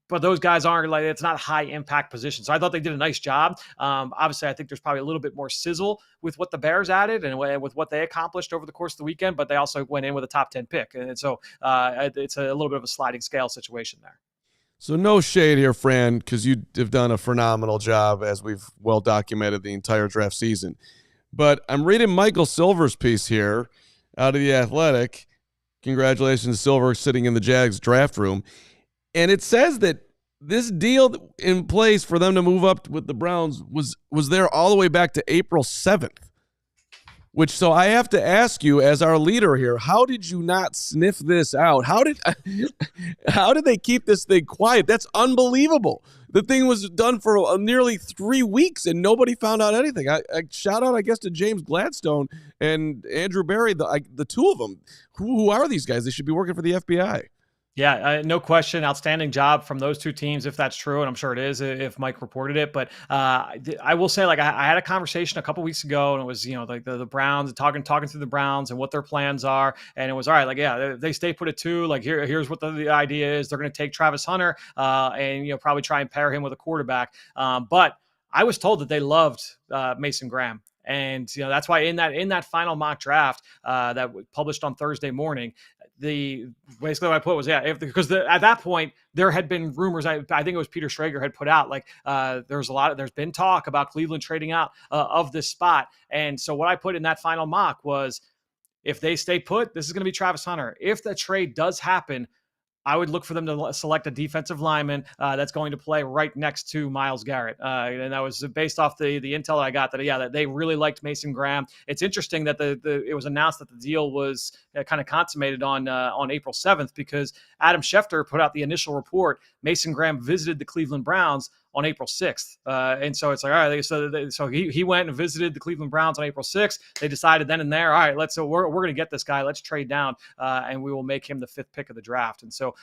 But those guys aren't like, it's not high impact position. So I thought they did a nice job. Obviously, I think there's probably a little bit more sizzle with what the Bears added and with what they accomplished over the course of the weekend, but they also went in with a top 10 pick. And so it's a little bit of a sliding scale situation there. So no shade here, Fran, because you have done a phenomenal job, as we've well documented the entire draft season. But I'm reading Michael Silver's piece here out of The Athletic. Congratulations, Silver, sitting in the Jags draft room. And it says that this deal in place for them to move up with the Browns was there all the way back to April 7th. So I have to ask you, as our leader here, how did you not sniff this out? How did they keep this thing quiet? That's unbelievable. The thing was done for nearly 3 weeks and nobody found out anything. I shout out, I guess, to James Gladstone and Andrew Berry, the two of them. Who are these guys? They should be working for the FBI. Yeah, no question. Outstanding job from those two teams, if that's true. And I'm sure it is if Mike reported it. But I will say, like, I had a conversation a couple weeks ago, and it was, like the Browns, talking through the Browns and what their plans are. And it was, all right, like, yeah, they stay put at 2. Like, here's what the idea is. They're going to take Travis Hunter and, probably try and pair him with a quarterback. But I was told that they loved Mason Graham. And, that's why in that final mock draft that was published on Thursday morning, basically what I put was, because at that point there had been rumors. I think it was Peter Schrager had put out, like, there's been talk about Cleveland trading out of this spot. And so what I put in that final mock was, if they stay put, this is going to be Travis Hunter. If the trade does happen, I would look for them to select a defensive lineman that's going to play right next to Myles Garrett. And that was based off the intel that I got that they really liked Mason Graham. It's interesting that it was announced that the deal was kind of consummated on April 7th, because Adam Schefter put out the initial report. Mason Graham visited the Cleveland Browns on April 6th. And so it's like, all right, so he went and visited the Cleveland Browns on April 6th. They decided then and there, all right, we're going to get this guy. Let's trade down and we will make him the 5th pick of the draft. And so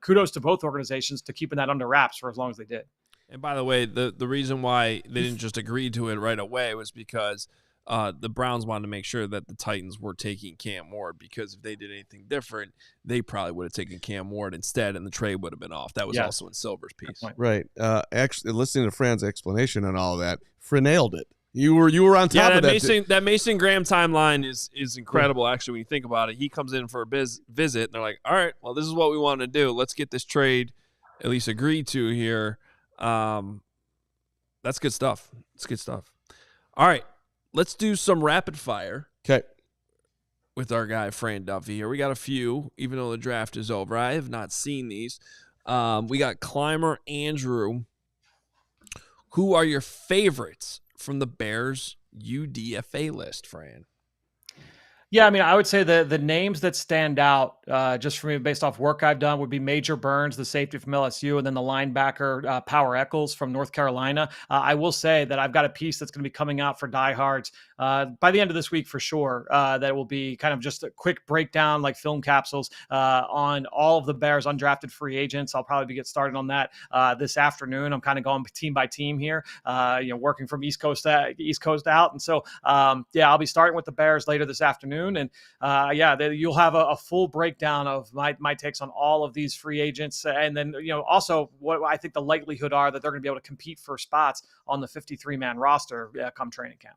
kudos to both organizations to keeping that under wraps for as long as they did. And by the way, the reason why they didn't just agree to it right away was because the Browns wanted to make sure that the Titans were taking Cam Ward, because if they did anything different, they probably would have taken Cam Ward instead, and the trade would have been off. That was also in Silver's piece. Right. Actually, listening to Fran's explanation on all of that, Fran nailed it. You were on top of that. That Mason Graham timeline is incredible, actually, when you think about it. He comes in for a visit, and they're like, all right, well, this is what we want to do. Let's get this trade at least agreed to here. That's good stuff. It's good stuff. All right. Let's do some rapid fire. Okay. With our guy, Fran Duffy here. We got a few, even though the draft is over. I have not seen these. We got Climber Andrew. Who are your favorites from the Bears UDFA list, Fran? Yeah, I mean, I would say the names that stand out just for me based off work I've done would be Major Burns, the safety from LSU, and then the linebacker Power Eccles from North Carolina. I will say that I've got a piece that's going to be coming out for diehards by the end of this week for sure. That will be kind of just a quick breakdown, like film capsules on all of the Bears undrafted free agents. I'll probably get started on that this afternoon. I'm kind of going team by team here, working from East Coast out, and so I'll be starting with the Bears later this afternoon. And you'll have a full breakdown of my takes on all of these free agents. And then, also what I think the likelihood are that they're going to be able to compete for spots on the 53-man roster come training camp.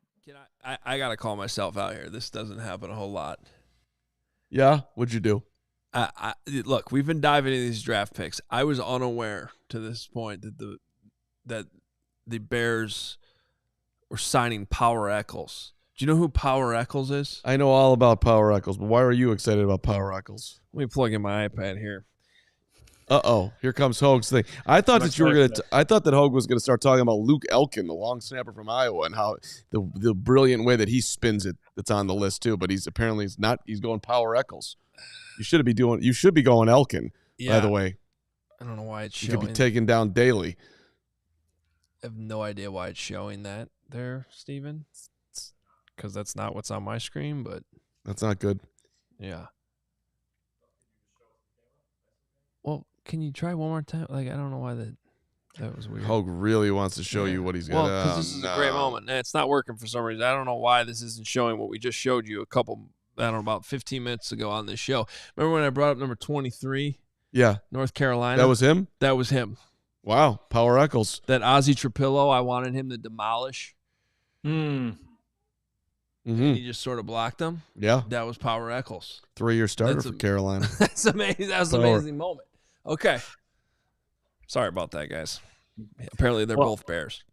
I got to call myself out here. This doesn't happen a whole lot. Yeah? What'd you do? Look, we've been diving into these draft picks. I was unaware to this point that the Bears were signing Power Eccles. Do you know who Power Eccles is? I know all about Power Eccles, but why are you excited about Power Eccles? Let me plug in my iPad here. Uh-oh, here comes Hoge's thing. I thought that Hoge was gonna start talking about Luke Elkin, the long snapper from Iowa, and how the brilliant way that he spins it that's on the list too. But he's not. He's going Power Eccles. You should be going Elkin. Yeah. By the way, I don't know why it's showing. You could be taken down daily. I have no idea why it's showing that there, Steven. Because that's not what's on my screen, but that's not good. Yeah. Well, can you try one more time? Like, I don't know why that was weird. Hoge really wants to show you what he's got. Well, because this is a great moment. It's not working for some reason. I don't know why this isn't showing what we just showed you about 15 minutes ago on this show. Remember when I brought up number 23? Yeah. North Carolina. That was him? That was him. Wow. Power Eccles. That Ozzy Trapilo, I wanted him to demolish. Mm-hmm. And he just sort of blocked him. Yeah. That was Power Eccles. 3-year starter for Carolina. That's amazing. That was an amazing moment. Okay. Sorry about that, guys. Apparently they're both Bears.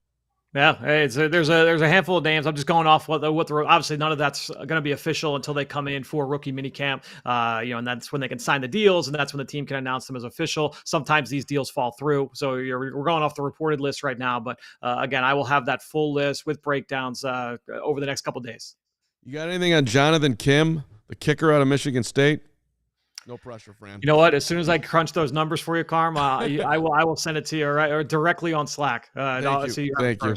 Yeah, there's a handful of names. I'm just going off what the obviously none of that's going to be official until they come in for rookie minicamp. And that's when they can sign the deals, and that's when the team can announce them as official. Sometimes these deals fall through, so we're going off the reported list right now. But again, I will have that full list with breakdowns over the next couple of days. You got anything on Jonathan Kim, the kicker out of Michigan State? No pressure, Fran. You know what? As soon as I crunch those numbers for you, Carm, I will send it to you or directly on Slack. Thank you.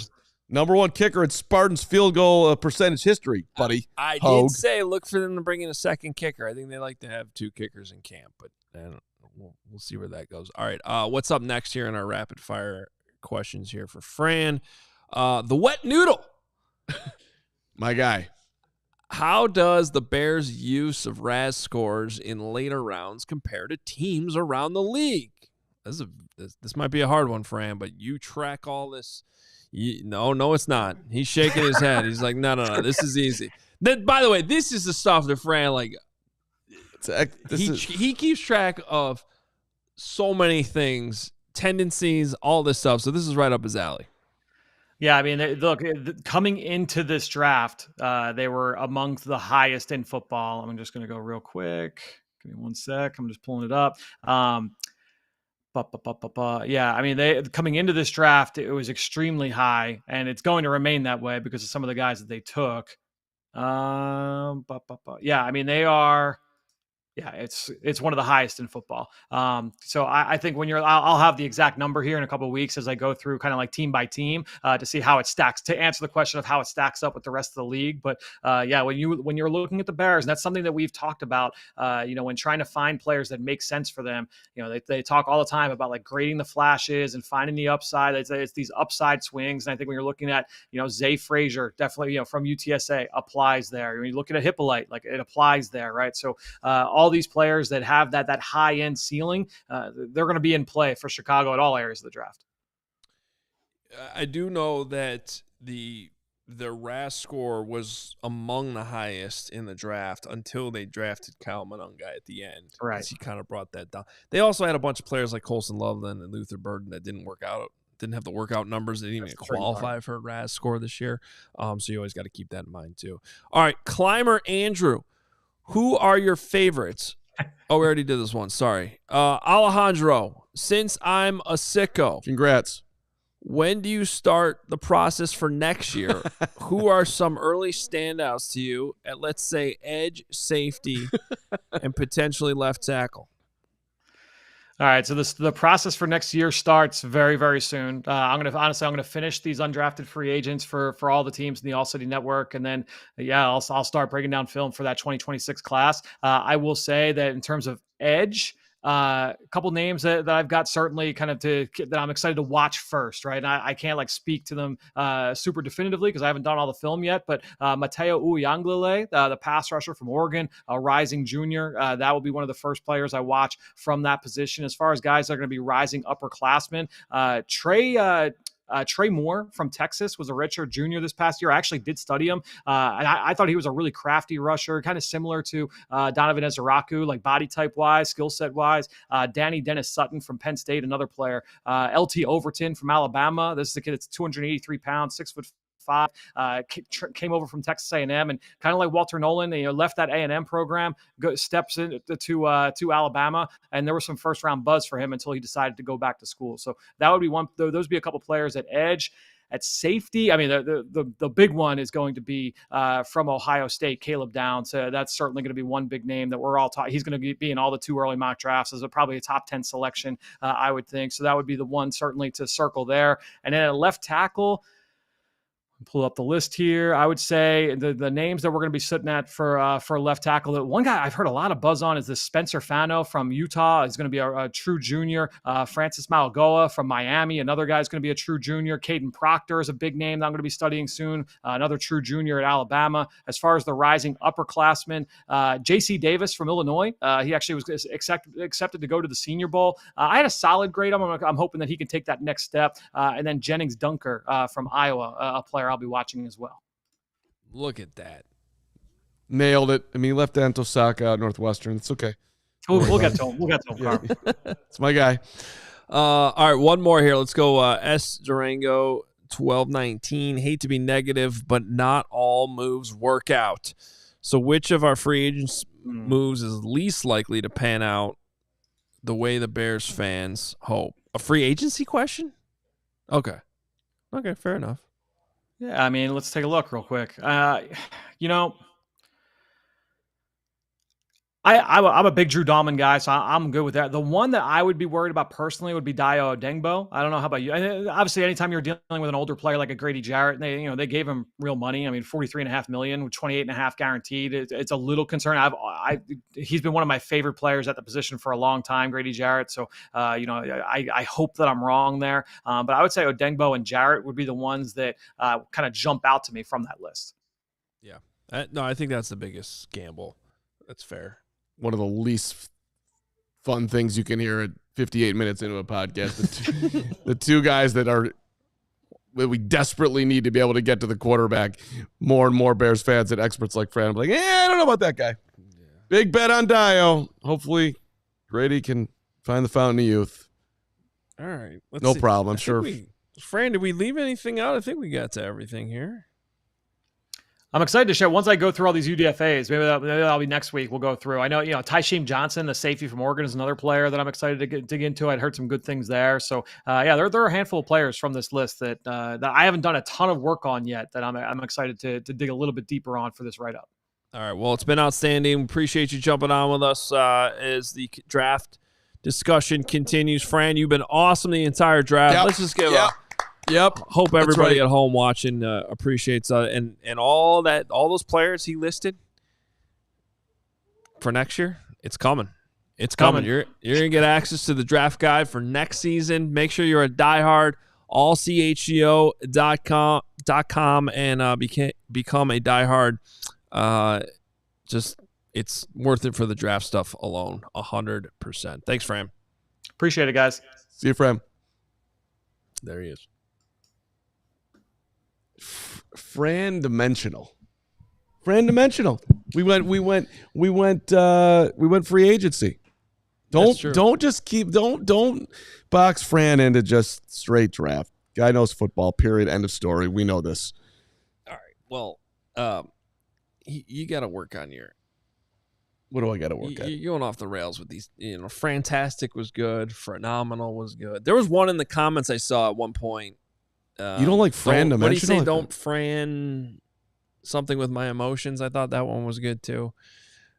Number one kicker in Spartans field goal percentage history, buddy. I did say look for them to bring in a second kicker. I think they like to have 2 kickers in camp, but we'll see where that goes. All right, what's up next here in our rapid fire questions here for Fran? The wet noodle. My guy. How does the Bears' use of RAS scores in later rounds compare to teams around the league? This might be a hard one, Fran, but you track all this. No, it's not. He's shaking his head. He's like, no, this is easy. Then, by the way, this is the stuff that Fran, like, he keeps track of so many things, tendencies, all this stuff. So this is right up his alley. Yeah, I mean, look, coming into this draft, they were among the highest in football. I'm just going to go real quick. Give me one sec. I'm just pulling it up. Yeah, I mean, they coming into this draft, it was extremely high, and it's going to remain that way because of some of the guys that they took. Yeah, I mean, they are. Yeah, it's one of the highest in football. So I think when I'll have the exact number here in a couple of weeks as I go through kind of like team by team to see how it stacks, to answer the question of how it stacks up with the rest of the league. But when you're looking at the Bears, and that's something that we've talked about, when trying to find players that make sense for them, they talk all the time about like grading the flashes and finding the upside. It's these upside swings. And I think when you're looking at, Zay Frazier, definitely, from UTSA applies there. When you look at Hippolyte, like it applies there, right? So all these players that have that high end ceiling, they're going to be in play for Chicago at all areas of the draft. I do know that the RAS score was among the highest in the draft until they drafted Kyle Monunga at the end. Right. He kind of brought that down. They also had a bunch of players like Colson Loveland and Luther Burden that didn't work out. Didn't have the workout numbers. They didn't even qualify for a RAS score this year. So you always got to keep that in mind too. All right, Climber Andrew. Who are your favorites? Oh, we already did this one. Sorry. Alejandro, since I'm a sicko. Congrats. When do you start the process for next year? Who are some early standouts to you at, let's say, edge, safety, and potentially left tackle? All right, so the process for next year starts very, very soon. I'm gonna finish these undrafted free agents for all the teams in the All-City Network, and then I'll start breaking down film for that 2026 class. I will say that in terms of edge, a couple names that I've got certainly kind of that I'm excited to watch first, right? And I can't like speak to them super definitively because I haven't done all the film yet. But Mateo Uyanglele, the pass rusher from Oregon, a rising junior, that will be one of the first players I watch from that position. As far as guys that are going to be rising upperclassmen, Trey Moore from Texas was a redshirt junior this past year. I actually did study him, and I thought he was a really crafty rusher, kind of similar to Donovan Ezeraku, like body type wise, skill set wise. Danny Dennis Sutton from Penn State, another player. LT Overton from Alabama. This is a kid that's 283 pounds, 6'5". Came over from Texas A&M, and kind of like Walter Nolan, left that A&M program, steps into Alabama, and there was some first round buzz for him until he decided to go back to school. So that would be one. Those would be a couple players at edge. At safety, I mean, the big one is going to be from Ohio State, Caleb Downs. That's certainly going to be one big name that we're all talking. He's going to be in all the 2 early mock drafts as probably a top 10 selection, I would think. So that would be the one certainly to circle there. And then at left tackle, pull up the list here. I would say the names that we're going to be sitting at for left tackle. The one guy I've heard a lot of buzz on is this Spencer Fano from Utah. Is going to be a true junior. Francis Mauigoa from Miami. Another guy is going to be a true junior. Caden Proctor is a big name that I'm going to be studying soon. Another true junior at Alabama. As far as the rising upperclassmen, J.C. Davis from Illinois. He actually was accepted to go to the Senior Bowl. I had a solid grade. I'm hoping that he can take that next step. And then Jennings Dunker from Iowa, a player I'll be watching as well. Look at that. Nailed it. I mean, he left Antosaka at Northwestern. It's okay. We'll get to him. We'll get to him, Carman. It's my guy. All right, one more here. Let's go S. Durango, 1219. Hate to be negative, but not all moves work out. So which of our free agents moves is least likely to pan out the way the Bears fans hope? A free agency question? Okay, fair enough. Yeah, I mean, let's take a look real quick. I'm a big Drew Dahlman guy, so I'm good with that. The one that I would be worried about personally would be Dayo Odengbo. I don't know how about you. And obviously, anytime you're dealing with an older player like a Grady Jarrett, they gave him real money. I mean, $43.5 million with $28.5 guaranteed. It's a little concerning. He's been one of my favorite players at the position for a long time, Grady Jarrett. So I hope that I'm wrong there. But I would say Odengbo and Jarrett would be the ones that kind of jump out to me from that list. Yeah, no, I think that's the biggest gamble. That's fair. One of the least fun things you can hear at 58 minutes into a podcast. The two guys that we desperately need to be able to get to the quarterback. More and more Bears fans and experts like Fran are like, I don't know about that guy. Yeah. Big bet on Dio. Hopefully Grady can find the fountain of youth. All right. No problem. I'm sure. Fran, did we leave anything out? I think we got to everything here. I'm excited to share. Once I go through all these UDFAs, maybe that'll be next week. We'll go through. I know, Tysheem Johnson, the safety from Oregon, is another player that I'm excited to dig into. I'd heard some good things there. So, there are a handful of players from this list that I haven't done a ton of work on yet that I'm excited to dig a little bit deeper on for this write-up. All right. Well, it's been outstanding. Appreciate you jumping on with us as the draft discussion continues. Fran, you've been awesome the entire draft. Yep. Let's just give hope That's everybody right. at home watching appreciates and all those players he listed for next year. It's coming. It's coming. You're gonna get access to the draft guide for next season. Make sure you're a diehard. AllCHGO.com and become a diehard. It's worth it for the draft stuff alone. 100%. Thanks, Fran. Appreciate it, guys. See you, Fran. There he is. Fran Dimensional. We went free agency. Don't box Fran into just straight draft. Guy knows football, period. End of story. We know this. All right. Well, you got to work on your. What do I got to work on? You're going off the rails with these. Fantastic was good. Phenomenal was good. There was one in the comments I saw at one point You don't like Fran What do you dimensional? say? Like Don't Fran something with my emotions. I thought that one was good too.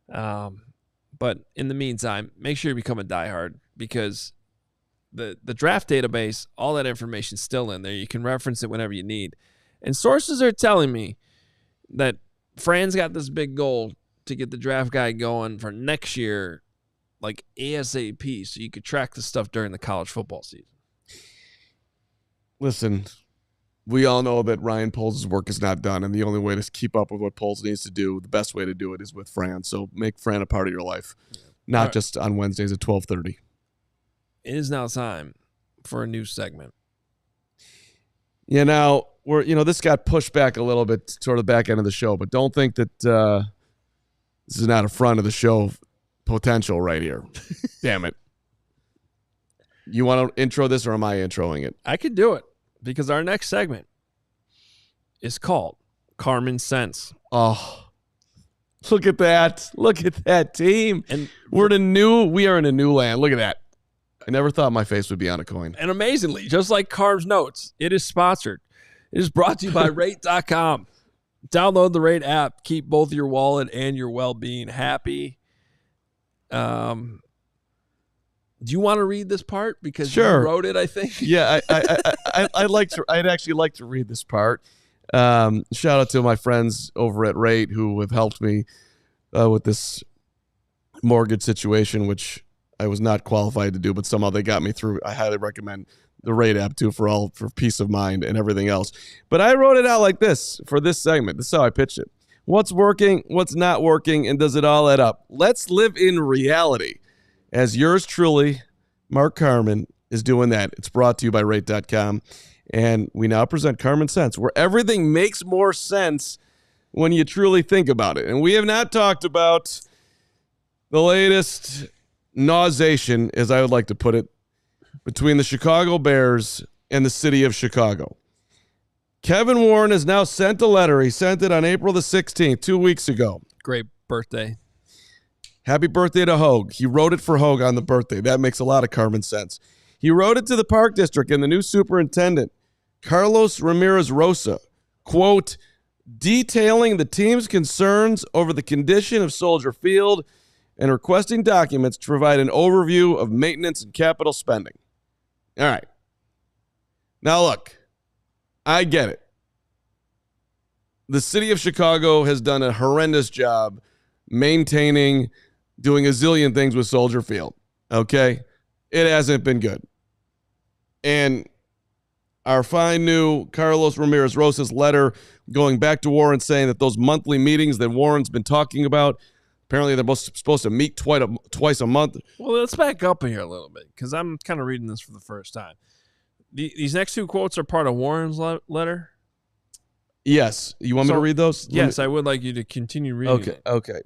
But in the meantime, make sure you become a diehard, because the draft database, all that information is still in there. You can reference it whenever you need. And sources are telling me that Fran's got this big goal to get the draft guide going for next year, like ASAP, so you could track the stuff during the college football season. Listen, we all know that Ryan Poles' work is not done, and the only way to keep up with what Poles needs to do, the best way to do it, is with Fran. So make Fran a part of your life, not just on Wednesdays at 12:30. It is now time for a new segment. Yeah, now this got pushed back a little bit toward the back end of the show, but don't think that this is not a front of the show potential right here. Damn it. You want to intro this, or am I introing it? I could do it, because our next segment is called Carman Cents. Oh, look at that. Look at that team. And we are in a new land. Look at that. I never thought my face would be on a coin. And amazingly, just like Carm's Notes, it is sponsored. It is brought to you by Rate.com. Download the Rate app. Keep both your wallet and your well-being happy. Do you want to read this part? Because you wrote it, I think. Yeah, I'd actually like to read this part. Shout out to my friends over at Rate who have helped me with this mortgage situation, which I was not qualified to do, but somehow they got me through. I highly recommend the Rate app too for peace of mind and everything else. But I wrote it out like this for this segment. This is how I pitched it. What's working, what's not working, and does it all add up? Let's live in reality. As yours truly, Mark Carman, is doing that. It's brought to you by Rate.com. And we now present Carman Cents, where everything makes more sense when you truly think about it. And we have not talked about the latest nausation, as I would like to put it, between the Chicago Bears and the city of Chicago. Kevin Warren has now sent a letter. He sent it on April the 16th, 2 weeks ago. Great birthday. Happy birthday to Hoge. He wrote it for Hoge on the birthday. That makes a lot of Carman sense. He wrote it to the Park District and the new superintendent, Carlos Ramirez Rosa, quote, detailing the team's concerns over the condition of Soldier Field and requesting documents to provide an overview of maintenance and capital spending. All right. Now, look, I get it. The city of Chicago has done a horrendous job maintaining, doing a zillion things with Soldier Field, okay? It hasn't been good. And our fine new Carlos Ramirez Rosa's letter going back to Warren saying that those monthly meetings that Warren's been talking about, apparently they're both supposed to meet twice a month. Well, let's back up here a little bit, because I'm kind of reading this for the first time. These next two quotes are part of Warren's letter? Yes. You want me to read those? Yes, I would like you to continue reading it. Okay.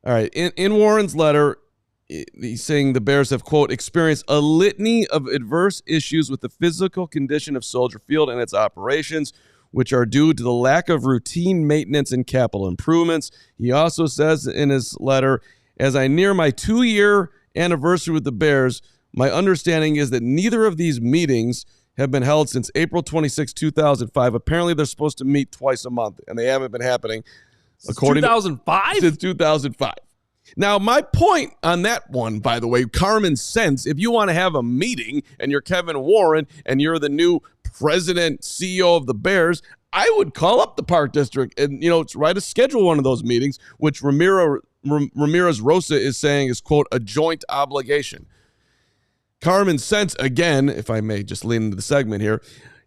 All right. In Warren's letter, he's saying the Bears have, quote, experienced a litany of adverse issues with the physical condition of Soldier Field and its operations, which are due to the lack of routine maintenance and capital improvements. He also says in his letter, as I near my 2-year anniversary with the Bears, my understanding is that neither of these meetings have been held since April 26, 2005. Apparently, they're supposed to meet twice a month, and they haven't been happening. Since 2005? Since 2005. Now, my point on that one, by the way, Carman Cents, if you want to have a meeting and you're Kevin Warren and you're the new president, CEO of the Bears, I would call up the Park District and, try to schedule one of those meetings, which Ramirez Rosa is saying is, quote, a joint obligation. Carman Cents, again, if I may just lean into the segment here,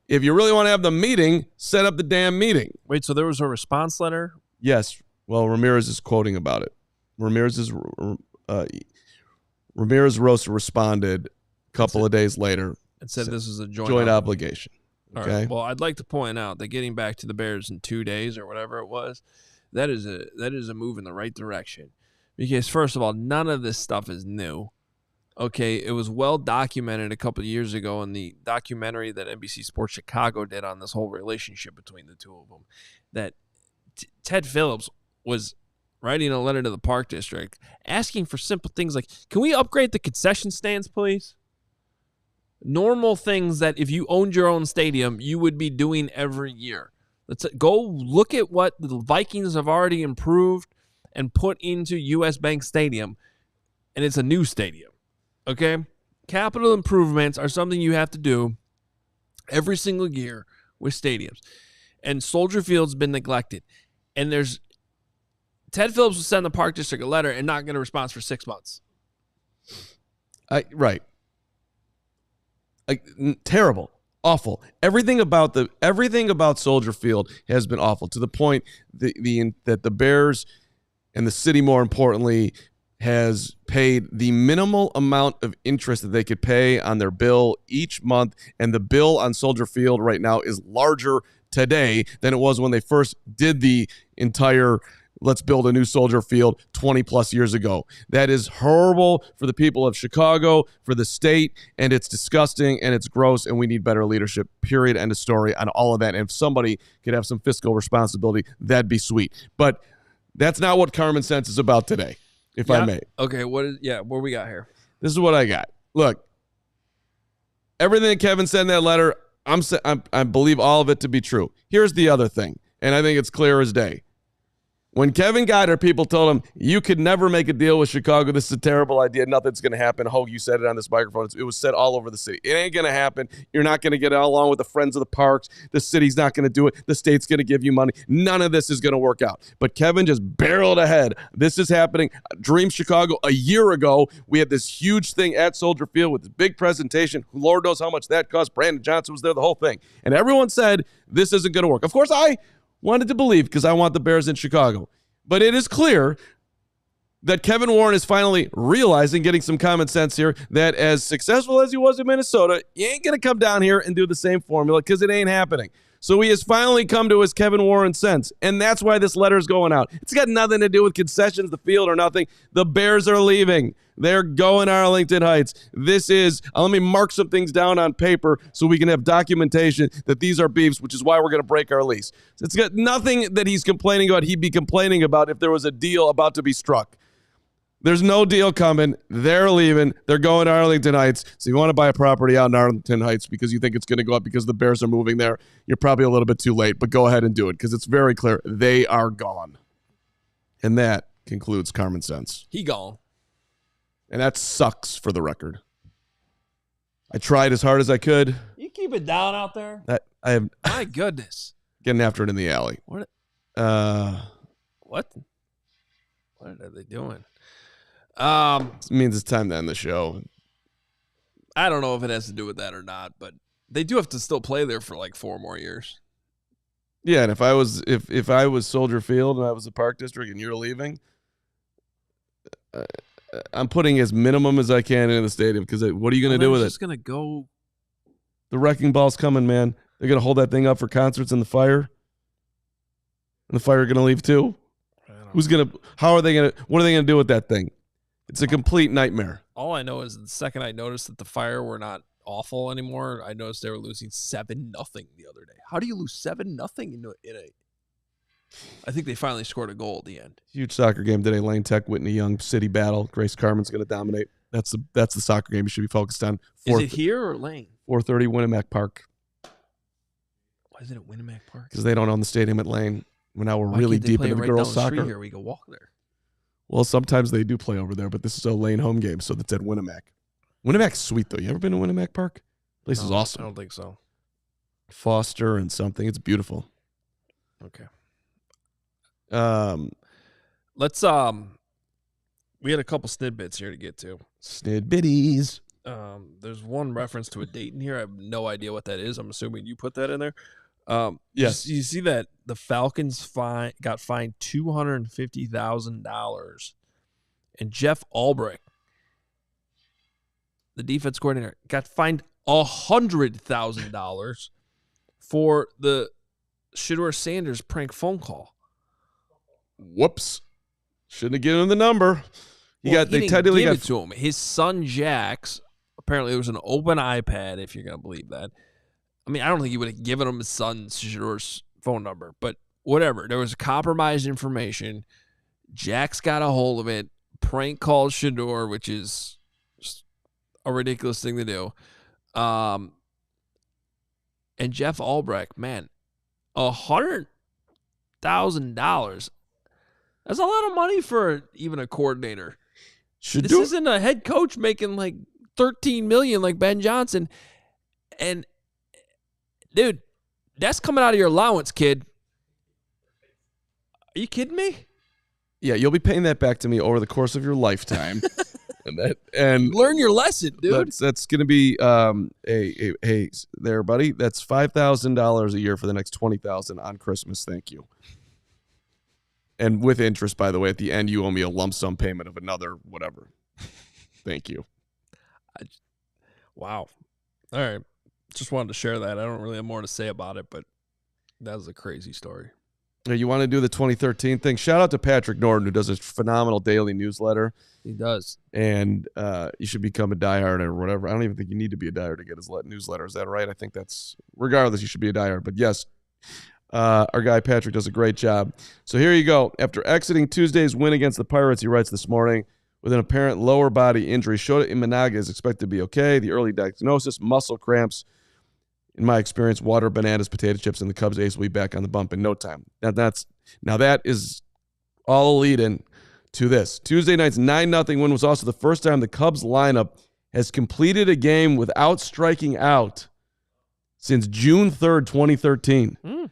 if you really want to have the meeting, set up the damn meeting. Wait, so there was a response letter? Yes. Well, Ramirez is quoting about it. Ramirez Rosa responded a couple of days later and said this is a joint obligation. Okay. All right. Well, I'd like to point out that getting back to the Bears in 2 days or whatever it was, that is a move in the right direction. Because first of all, none of this stuff is new. Okay, it was well documented a couple of years ago in the documentary that NBC Sports Chicago did on this whole relationship between the two of them, that Ted Phillips was writing a letter to the Park District asking for simple things like, can we upgrade the concession stands, please? normal things that if you owned your own stadium, you would be doing every year. Let's go look at what the Vikings have already improved and put into US Bank Stadium, and it's a new stadium. Okay? Capital improvements are something you have to do every single year with stadiums. And Soldier Field's been neglected. And Ted Phillips will send the Park District a letter and not get a response for 6 months. Right. Terrible. Awful. Everything about Soldier Field has been awful, to the point that the Bears and the city, more importantly, has paid the minimal amount of interest that they could pay on their bill each month, and the bill on Soldier Field right now is larger today than it was when they first did the entire let's build a new Soldier Field 20 plus years ago. That is horrible for the people of Chicago, for the state, and it's disgusting and it's gross, and we need better leadership, period, end of story on all of that. And if somebody could have some fiscal responsibility, that'd be sweet. But that's not what Carman Cents is about today, if I may. Okay, what we got here? This is what I got. Look, everything that Kevin said in that letter, I believe all of it to be true. Here's the other thing, and I think it's clear as day. When Kevin got here, people told him, you could never make a deal with Chicago. This is a terrible idea. Nothing's going to happen. Hoge, you said it on this microphone. It was said all over the city. It ain't going to happen. You're not going to get along with the friends of the parks. The city's not going to do it. The state's going to give you money. None of this is going to work out. But Kevin just barreled ahead. This is happening. Dream Chicago. A year ago, we had this huge thing at Soldier Field with this big presentation. Lord knows how much that cost. Brandon Johnson was there, the whole thing. And everyone said, this isn't going to work. Of course, I wanted to believe because I want the Bears in Chicago. But it is clear that Kevin Warren is finally realizing, getting some common sense here, that as successful as he was in Minnesota, you ain't going to come down here and do the same formula because it ain't happening. So he has finally come to his Kevin Warren sense, and that's why this letter is going out. It's got nothing to do with concessions, the field, or nothing. The Bears are leaving. They're going to Arlington Heights. This is, let me mark some things down on paper so we can have documentation that these are beefs, which is why we're going to break our lease. It's got nothing that he's complaining about he'd be complaining about if there was a deal about to be struck. There's no deal coming. They're leaving. They're going to Arlington Heights. So you want to buy a property out in Arlington Heights because you think it's going to go up because the Bears are moving there, you're probably a little bit too late, but go ahead and do it because it's very clear they are gone. And that concludes Carman Cents. He gone. And that sucks, for the record. I tried as hard as I could. You keep it down out there? I am My goodness. Getting after it in the alley. What? What are they doing? It means it's time to end the show. I don't know if it has to do with that or not, but they do have to still play there for like 4 more years. Yeah, and if I was Soldier Field and I was the Park District and you're leaving, I'm putting as minimum as I can into the stadium because what are you going to do with it? It's just going to go. The wrecking ball's coming, man. They're going to hold that thing up for concerts in the fire. And the fire going to leave too? What are they going to do with that thing? It's a complete nightmare. All I know is the second I noticed that the Fire were not awful anymore, I noticed they were losing 7-0 the other day. How do you lose 7-0 in a? I think they finally scored a goal at the end. Huge soccer game today. Lane Tech, Whitney Young, city battle. Grace Carman's going to dominate. That's the soccer game you should be focused on. Is it here or Lane? 4:30 Winnemac Park. Why is it at Winnemac Park? Because they don't own the stadium at Lane. Now we're really deep into the girls' soccer. Here we go walk there. Well, sometimes they do play over there, but this is a Lane home game, so that's at Winnemac. Winnemac's sweet, though. You ever been to Winnemac Park? Place is awesome. I don't think so. Foster and something. It's beautiful. Okay. Let's we had a couple snidbits here to get to. Snidbitties. There's one reference to a date in here. I have no idea what that is. I'm assuming you put that in there. Yes. You see that the Falcons got fined $250,000, and Jeff Albrecht, the defense coordinator, got fined $100,000 for the Shedeur Sanders prank phone call. Whoops! Shouldn't have given him the number. They didn't give it to him. His son Jax. Apparently, there was an open iPad. If you're gonna believe that. I mean, I don't think he would have given him his son's Shedeur's phone number, but whatever. There was compromised information. Jax got a hold of it, prank called Shedeur, which is just a ridiculous thing to do. And Jeff Albrecht, man, $100,000. That's a lot of money for even a coordinator. This isn't a head coach making like $13 million like Ben Johnson. And dude, that's coming out of your allowance, kid. Are you kidding me? Yeah, you'll be paying that back to me over the course of your lifetime. and learn your lesson, dude. That's going to be hey there, buddy. That's $5,000 a year for the next $20,000 on Christmas. Thank you. And with interest, by the way, at the end, you owe me a lump sum payment of another whatever. Thank you. Wow. All right. Just wanted to share that. I don't really have more to say about it, but that was a crazy story. You want to do the 2013 thing? Shout out to Patrick Norton, who does a phenomenal daily newsletter. He does. And you should become a diehard or whatever. I don't even think you need to be a diehard to get his newsletter. Is that right? I think that's, regardless, you should be a diehard. But yes, our guy Patrick does a great job. So here you go. After exiting Tuesday's win against the Pirates, he writes this morning, with an apparent lower body injury, Shota Imanaga is expected to be okay. The early diagnosis, muscle cramps. In my experience, water, bananas, potato chips, and the Cubs ace will be back on the bump in no time. Now that is all a lead-in to this. Tuesday night's 9-0 win was also the first time the Cubs lineup has completed a game without striking out since June 3rd, 2013. I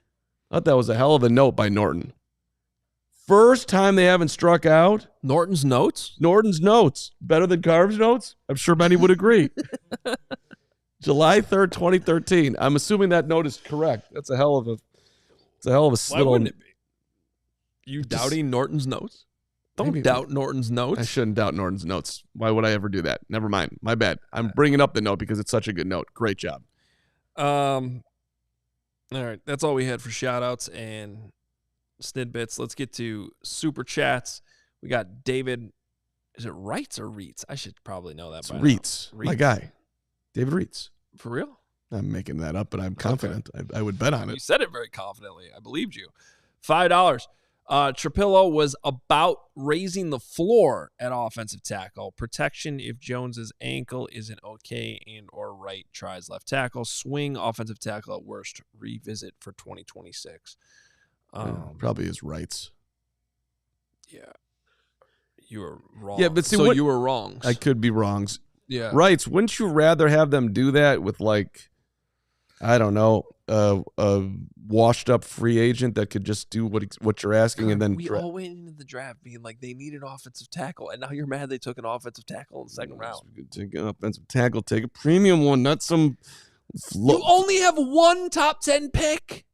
thought that was a hell of a note by Norton. First time they haven't struck out. Norton's notes? Norton's notes. Better than Carv's notes? I'm sure many would agree. July 3rd, 2013. I'm assuming that note is correct. That's a hell of a Why little. wouldn't it be? You doubting Norton's notes? Don't doubt Norton's notes. I shouldn't doubt Norton's notes. Why would I ever do that? Never mind. My bad. I'm bringing up the note because it's such a good note. Great job. All right. That's all we had for shout-outs and snidbits. Let's get to super chats. We got David. Is it Wrights or Reitz? I should probably know that. It's Reitz. My guy. David Reitz. For real? I'm making that up, but I'm confident. Okay. I would bet on it. You said it very confidently. I believed you. $5. Trapilo was about raising the floor at offensive tackle. Protection if Jones's ankle isn't okay and or Wright tries left tackle. Swing offensive tackle at worst. Revisit for 2026. Probably is Wrights. Yeah. You were wrong. Yeah, but see, so you were wrong. I could be wrong. Yeah. Wrights, wouldn't you rather have them do that with, like, I don't know, a washed up free agent that could just do what you're asking and then we all went into the draft being like they need an offensive tackle, and now you're mad they took an offensive tackle in the second round. Take an offensive tackle, take a premium one, not some. You only have one top 10 pick.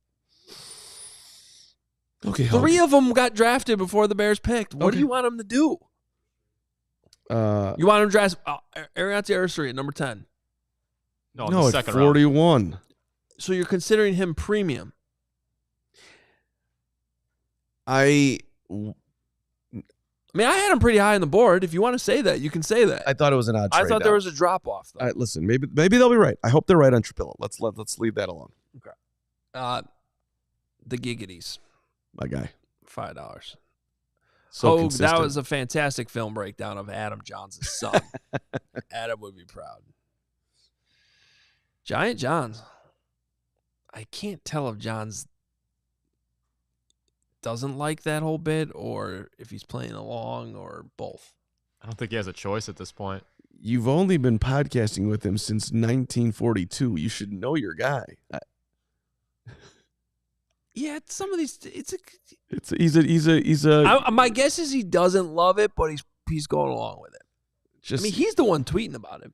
Okay, 3 of them got drafted before the Bears picked. What do you want them to do? You want them to draft Ariante Aristide at number 10? No, the second 41. Round. So you're considering him premium? I mean, I had him pretty high on the board. If you want to say that, you can say that. I thought it was an odd trade. I thought there was a drop off. Though. Listen, maybe they'll be right. I hope they're right on Trapilo. Let's leave that alone. Okay. The Giggities. My guy. $5. So Hoge, that was a fantastic film breakdown of Adam Johns' son. Adam would be proud. Giant Johns. I can't tell if Johns doesn't like that whole bit or if he's playing along or both. I don't think he has a choice at this point. You've only been podcasting with him since 1942. You should know your guy. Yeah, some of these. He's a. My guess is he doesn't love it, but he's going along with it. I mean, he's the one tweeting about it.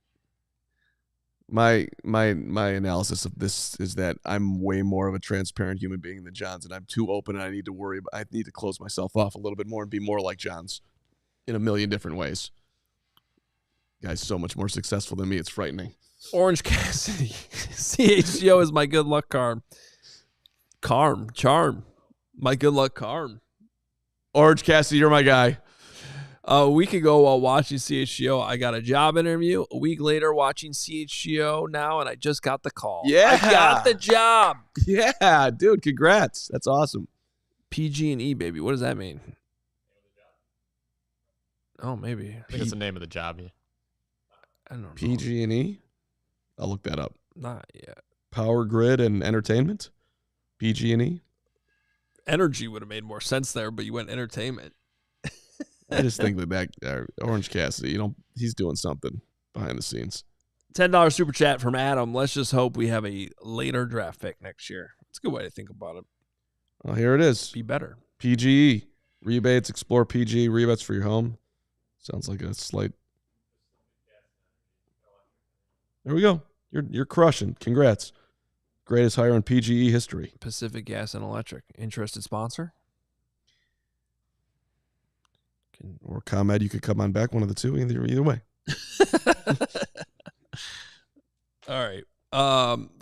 My analysis of this is that I'm way more of a transparent human being than Johns, and I'm too open, and I need to close myself off a little bit more and be more like Johns in a million different ways. Guy's so much more successful than me. It's frightening. Orange Cassidy. CHGO is my good luck charm. Charm. My good luck charm. Orange Cassidy, you're my guy. A week ago while watching CHGO, I got a job interview. A week later watching CHGO now, and I just got the call. Yeah. I got the job. Yeah, dude, congrats. That's awesome. PG&E, baby. What does that mean? Oh, maybe. I think it's the name of the job. Yeah. I don't know. PG&E? I'll look that up. Not yet. Power Grid and Entertainment? PG&E? Energy would have made more sense there, but you went entertainment. I just think that Orange Cassidy, he's doing something behind the scenes. $10 super chat from Adam. Let's just hope we have a later draft pick next year. It's a good way to think about it. Well, here it is. Be better. PGE. Rebates. Explore PGE. Rebates for your home. Sounds like a slight. There we go. You're crushing. Congrats. Greatest hire in PGE history. Pacific Gas and Electric. Interested sponsor? Or ComEd, you could come on back. One of the two. Either way. All right.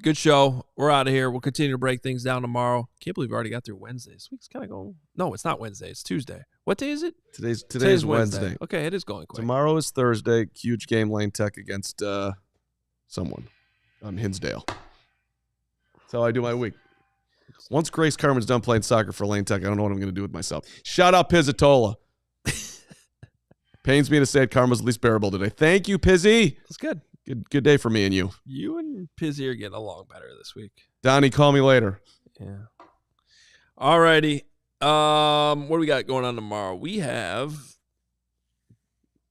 Good show. We're out of here. We'll continue to break things down tomorrow. Can't believe we already got through Wednesday. This week's kind of going. No, it's not Wednesday. It's Tuesday. What day is it? Today's Wednesday. Okay, it is going quick. Tomorrow is Thursday. Huge game, Lane Tech against someone on Hinsdale. That's how I do my week. Once Grace Carman's done playing soccer for Lane Tech, I don't know what I'm going to do with myself. Shout out Pizzatola. Pains me to say it, Karma's least bearable today. Thank you, Pizzy. That's good. Good day for me and you. You and Pizzy are getting along better this week. Donnie, call me later. Yeah. All righty. What do we got going on tomorrow? We have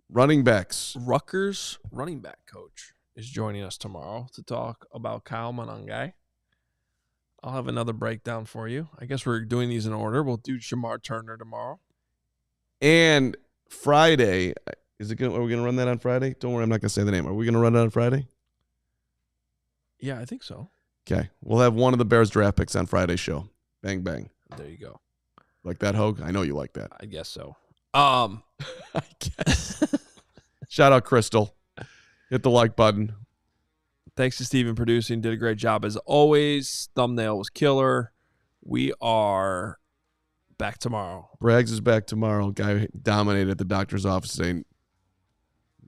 running backs. Rutgers running back coach is joining us tomorrow to talk about Kyle Monangai. I'll have another breakdown for you. I guess we're doing these in order. We'll do Shamar Turner tomorrow. And Friday, are we going to run that on Friday? Don't worry, I'm not going to say the name. Are we going to run it on Friday? Yeah, I think so. Okay. We'll have one of the Bears draft picks on Friday's show. Bang, bang. There you go. Like that, Hoge? I know you like that. I guess so. I guess. Shout out Crystal. Hit the like button. Thanks to Steven producing. Did a great job as always. Thumbnail was killer. We are back tomorrow. Braggs is back tomorrow. Guy dominated at the doctor's office today.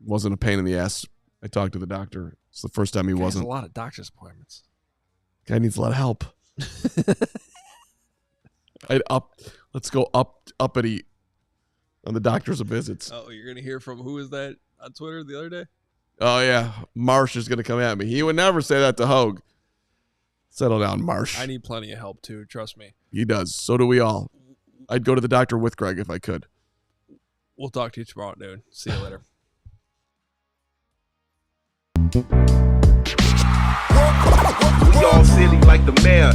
Wasn't a pain in the ass. I talked to the doctor. It's the first time he wasn't. A lot of doctor's appointments. Guy needs a lot of help. Let's go uppity on the doctor's visits. Oh, you're gonna hear from who is that on Twitter the other day? Oh yeah, Marsh is gonna come at me. He would never say that to Hoge. Settle down, Marsh. I need plenty of help too. Trust me. He does. So do we all. I'd go to the doctor with Greg if I could. We'll talk to you tomorrow at noon. See you later. We all silly like the mayor.